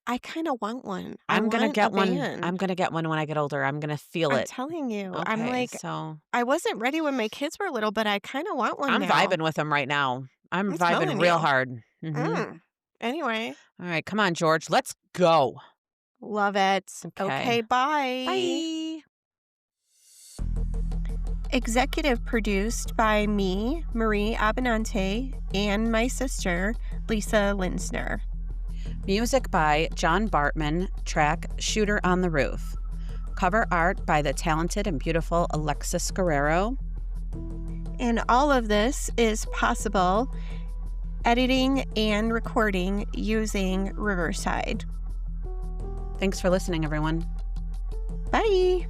I kind of want one. I
I'm gonna
want a
get one.
van.
I'm gonna get one when I get older. I'm gonna feel
I'm
it.
telling you. I'm
Okay,
like,
so
I wasn't ready when my kids were little, but I kind of want one
I'm
now.
vibing with them right now. I'm
I'm
vibing
telling
real
you.
hard.
Mm. Anyway,
All right, come on, George. Let's go.
love it.
Okay.
Okay, bye.
Bye.
Executive produced by me, Marie Abenante, and my sister, Lisa Linsner.
Music by John Bartman, track Shooter on the Roof. Cover art by the talented and beautiful Alexis Guerrero.
And all of this is possible editing and recording using Riverside.
Thanks for listening, everyone.
Bye.